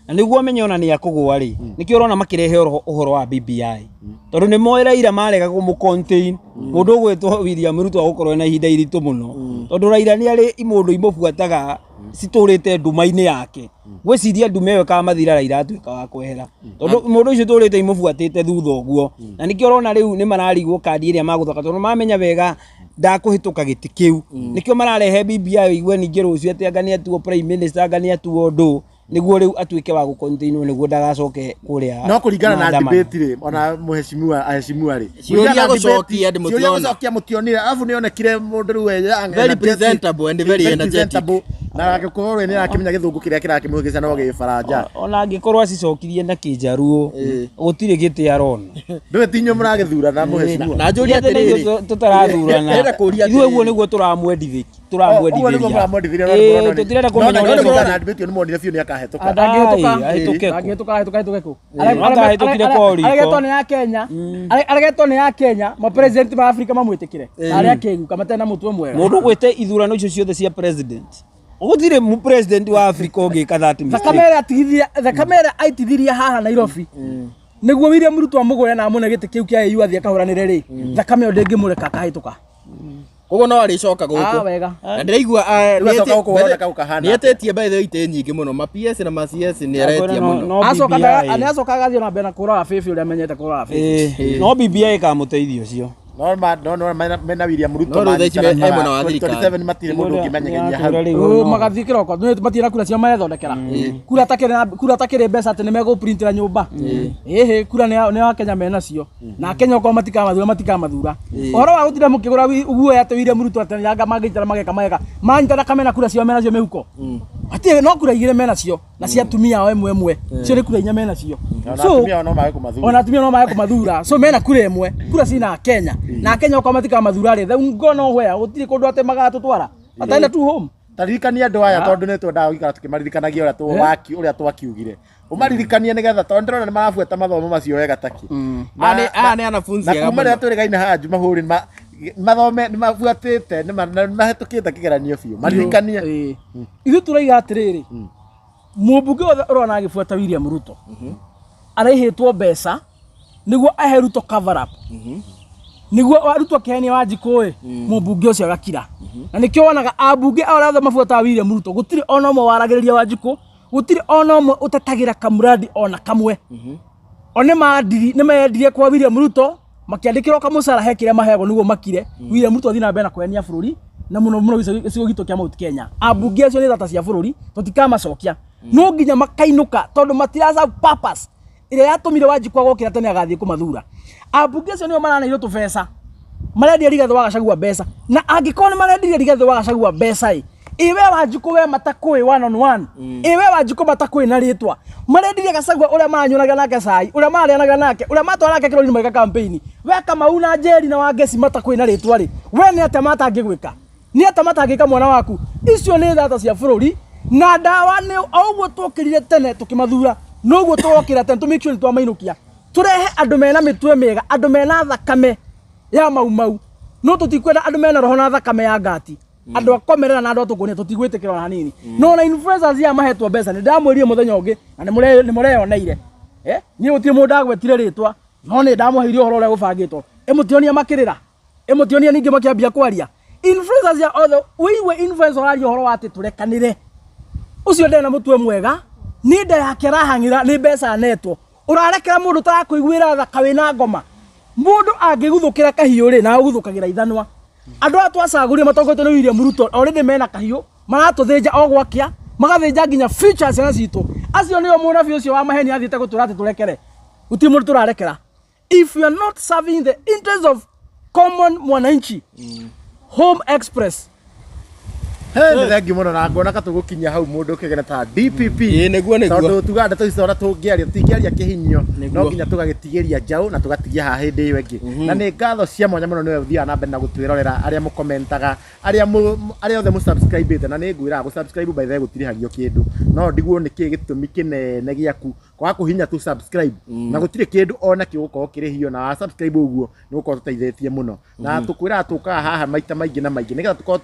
Na niguo amenye ona ni akugwa ri nikio urona makirehe uhoro wa BBI tondu ni moira ira marega gumu contain mundu gwetwo William Ruto agukorwo na ihinda iritu muno tondu Raila ni ari imundu imubuataga citurite ndumaini yake gwiciria ndume yo ka mathira Raila atuika wa kwehera tondu mundu ucio turite imubuatite thutha uguo na nikio urona riu ni mararigwo kandi iria maguthoka tondu mamenya wega ndakuhituka giti kiu nikio mararehe BBI igwe ningi rucio ati anga ni atuo prime minister anga ni atuo ndu niguo riu atuike wa gukontinue niguo ndagacoke kuria no kuringana na debate ri ona muheshimiwa aheshimiwa ri Ciuria gucokia ndi mutiona gucokia mutionire alafu nionekire mundu riu very presentable and very energetic na agikorwo ni akimenya githungu kiria kirakimuhigisa no gifaranja ona angikorwo acicokirie na kinjaruo gutire giti arona ndwe tinyo muragithura na muheshimiwa na njuria atiriri tutarathurana ithuĩ guo niguo turamwendithia tutirenda kumenya na debate ni monire fiu ni akahetoka Agituka ku. Akahĩtũkire kwa ũriko. Aregetwo ni ya Kenya. Aregetwo ni ya Kenya. Ma president ma Africa mamwitikire. Aria kingu kamatena mutwe mwega. mundu gwite ithurano icio ciothe cia president gutire mu president wa Africa ungika that mistake The camera aitithiria haha Nairobi. Niguo William Ruto amugure na amune giti kiu kia EU athia kahuranire ri. Thakame ndingimureka kahituka. kogo no aricoka guku wega na ndiraigua ni atetie by the ite nyingi muno ma PS na ma CS ni aretie muno acoka gathio na mbena kura Fifi uria menyete kura Fifi no BBI ka muteithio ucio no mena William Ruto no thaici me mwana wa thirikari 27 matire mundu ngimenyegenya hau magathi kiroko matire kura cio methondekera kura takire mbeca ati ni mego printira nyumba kura ni wa Kenya mena cio na Kenya ko matikamathura ohoro wa gutire mukigura uguo ate William Ruto ati yanga magitara mageka manyitara kamena kura cio mena cio mehuko ati no kura igire mena cio na cia tumia o emwe cio ni kura inya mena cio so tumia no mawe kumathura ona tumia no mawe kumathura so mena kura emwe kura cina Kenya na Kenya ko matikamathura ri thau ngono hwea gutire kundu ate magatutwara ataenda tu home taririkania andu aya tondu ni twendaga gukara tukimaririkanagia uria tuwaki uria twakiugire umaririkanie nigetha tondu ndona ni marabueta mathomo macio wega taki ni anafunzi ya kuma ria turigaine haha Jumahuri mathome ni mabuatite ni mahetukite kigeranio biu maririkanie ithu turaiga atiriri mubunge urona agibuata William Ruto araihitwo mbeca niguo ahe Ruto cover up niguo Ruto kehenia Wanjikũ mubunge ucio agakira na nikio wonaga abunge aria othe mabuata William Ruto gutire ona mo waragiriria Wanjikũ gutire ona mo utatagira kamuradi ona kamwe one maadiri ni meendirie kwa William Ruto makiandikirwo kamucara hekire mahego niguo makire William Ruto athina mbena kwenia bururi na muno gicigo gitu kia Mount Kenya abunge acio ni data cia bururi tutikamacokia no nginya makainuka tondu matiraza purpose iria yatumire Wanjikũ agokira tene agathie kumathura abunge acio nio maranairwo tubesa marendia Rigathi wa Gachagua mbeca na angikorwo ni marendia Rigathi wa Gachagua mbeca iwe Wanjikũ we matakui one on one iwe Wanjikũ matakui na ritwa marendia Gachagua uria maranyunaga nake cai uria marianaga nake uria matwara nake kirori mwega campaign we Kamau na Njeri na Wangeci matakui na ritwa ri we ni ate matangigwika ni ate matangika mwana waku icio ni data cia bururi na dawa ni oguo twokirire tene tukimathura noguo twokira tene to make sure twamainukia turehe andu mena mitwe mega andu mena thakame ya mau no tutikwenda andu mena roho na thakame ya ngati andu akomerera na andu atukunia tutigwitikira hanini no na influencers ya mahetwo mbeca ni ndamwiriye muthenya ungi na ni mureyoneire ni gutire mundu agwetire ritwa no ni ndamuheirie uhoro uria gubangitwo emutionia makirira emutionia ningi makiambia kwaria influencers ya othe wiwe influencer ari uhoro ati turekanire ucio ndena mutwe mwega ni nda yake rahangira ni mbeca netwo urarekera mundu tarakuiguira thaka wina ngoma mundu angiguthukira kahiu ri na uguthukagira ithanwa andu atu acaguria matongoretwo ni William Ruto already mena kahiu maratuthinja ogwakia magathinja nginya features na citu acio nio munabi ucio wa maheni athiete guturate turekere uti mundu turarekera if you are not serving the interest of common mwananchi Home Express ni thengi muno na ngona katugukinya hau mundu kigena ta DPP niguo tondu tuganda tuicora tungiaria tingiaria kihinyo no nginya tugagitigiria njau na tugatigia ha hindi iyo ingi na ni ngatho cia mwanya muno niwe uthia na mbere na gutwirorera aria mukomentaga aria othe mu subscribe na ni ngwira gu subscribe by the way gutiri hagio kindu no ndigwo nä kä gä tå mi kä nene gä aku kwaga kå hinya tu subscribe na gå tirä kä ndå ona kä gå korwo kä rä hio na subscribe å guo nä gå korwo tå teithätie må no na tå kwä raga tå kaga haha maita maingä na maingä nä getha tå korwo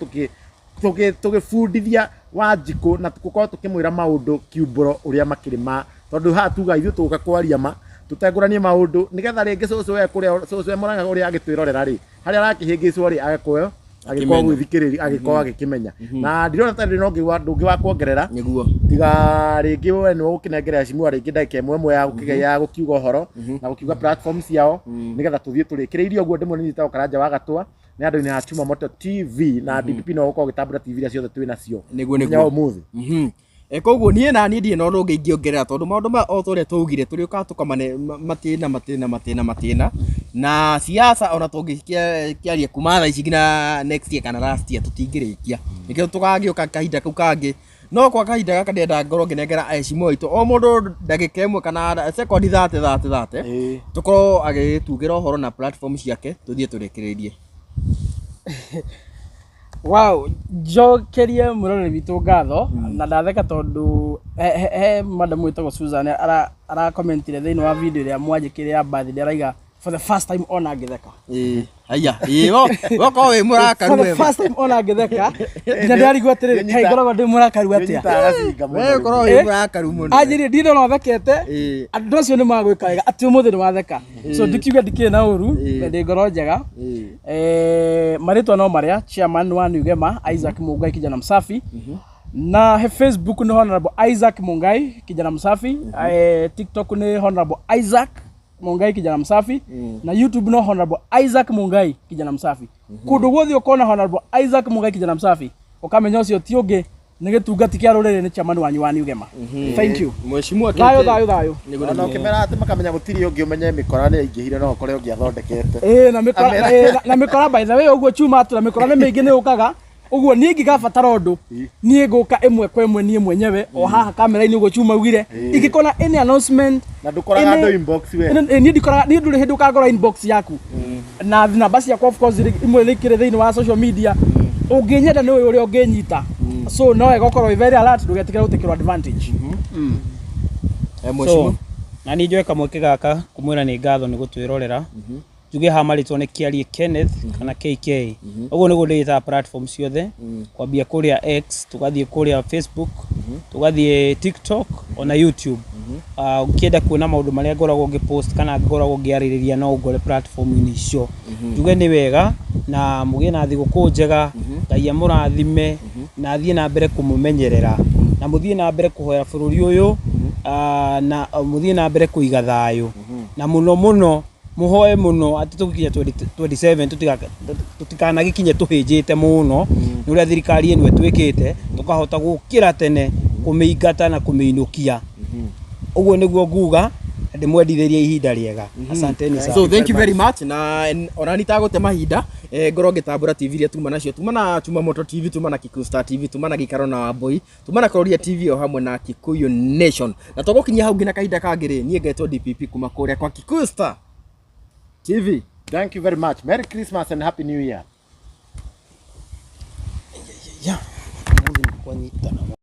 tå gä bundithia Wanjikũ na tå korwo tå kä mwä ra maå ndå kiumbå å rä a makä rä ma tondå haha tuga ithuä tå ka kwaria ma tutenguranie maundu nigetha ringi cucu we kuria cucu Murang'a uria agitwirorera ri haria arakihingicwo ri agakoyo agikoa gwithikiriria agikoa agikimenya na ndirona ta ndino ndungi wa kuongerera niguo tiga ringi we no ukinengerera cimu ringi ndagika imwe ya gukigeya gukiuga uhoro na gukiuga platforms yao nigetha tuthie turikiriirio guo ndimwe ni tawo karanja wa gatwa ni andu ni ha Chuma Moto TV na DPP no gukorwo gitambura TV iria ciothe twi nacio niguo muthi koguo niä nani ndirä na å ndå å ngä ingiongerera tondå maå ndå maya o ta å rä a twaugire tå rä å kaga tå kamane matä na siasa ona tå ngä kä aria kuma thaa ici nginya next year kana last year tå tingä rä kia nä kä tå gagä å ka kahinda kau kangä no kwa kahinda gaka ndenda ngorwo ngä nengera aicimu aitå o må ndå ndagä ĩmwe kana sekondi 30 tå korwo agä tugä ra å horo na platform ciake tå thiä tå rä kä rä rie wow njokerie muroreri witå ngatho na ndatheka tondu he madam witagwo Susan ara commentire thĩinĩ wa video ĩrĩa mwanjĩkire ya birthday araiga for the first time ona ngĩtheka haya woko wĩ mũrakaru for the first time ona ngĩtheka nginya ndarigwo atĩrĩrĩ kaĩ ngoragwo ndĩ mũrakaru atĩa we korwo wĩ mũrakaru mũno anjĩrĩe ndirĩ no thekete andũ acio nĩ magwĩka wega atĩ ũmũthĩ nĩ watheka so ndikiuga ndikĩrĩ na ũru ndĩ ngoro njega marĩtwa no marĩa chairman wa Nugema Isaac Mungai kijana msafi na he Facebook ni Honorable Isaac Mungai kijana msafi TikTok ni Honorable Isaac Mungai kijana msafi na YouTube no Honorable Isaac Mungai kijana msafi kundu guothe ukona Honorable Isaac Mungai kijana msafi ukamenya ucio ti ungi ni gitungati kia rurere ni chairman wanyu wa Nugema thank you mheshimiwa thayo ona ukimera ati makamenya gutiri ungi umenye mikora ni ingihire no ukore ungi athondekete na mikora by the way uguo Chuma tu na mikora ni mingi ni ukaga uguo nie ngigabatara undu nie nguka imwe kwa imwe nie mwenyewe o haha kamera-ini uguo Chuma ugire ingikona any announcement na ndukoraga ndo inbox we nie ndikoraga nie nduri hindu kangora inbox yaku na namba ciakwa of course imwe nikire thiini wa social media unginyenda ni uria unginyita so no egokorwo very alert ndugetikira utikirwo advantage so na ni njoe kamweke gaka kumwira ni ngatho ni gutwirorera juge ha maritwo ni Kiarie Kenneth kana KK uguo ni gundita platform ciothe kwambia kuria X tugathie kuria Facebook tugathie TikTok ona YouTube ukienda kuona maundu maria ngoragwo ngipost kana ngoragwo ngiaririria no ngore platform-ini icio juge ni wega na mugie na thiguku njega Ngai amurathime na thie na mbere kumumenyerera na muthie na mbere kuhoya bururi uyu na muthie na mbere kuiga thayo na muno muhoe muno ati tukinya 27 tutikanagikinye tuhinjite muno ni uria thirikari eno etwikite tukahota gukira tene kumeingata na kumeinukia uguo niguo nguga ndimwendithirie ihinda riega asanteni sana so thank you very much na orani tagute mahinda ngoro ngitambura TV ria tuma nacio tuma na Chuma Moto TV tuma na Kikuyu Star TV tuma na Gikaro na Wambui tuma na Kuroria TV o hamwe na Kikuyu Nation na tugukinyia hau ngina kahinda kangire nie ngetwo DPP kuma kuria kwa Kikuyu Star TV. Thank you very much. Merry Christmas and Happy New Year. Yeah.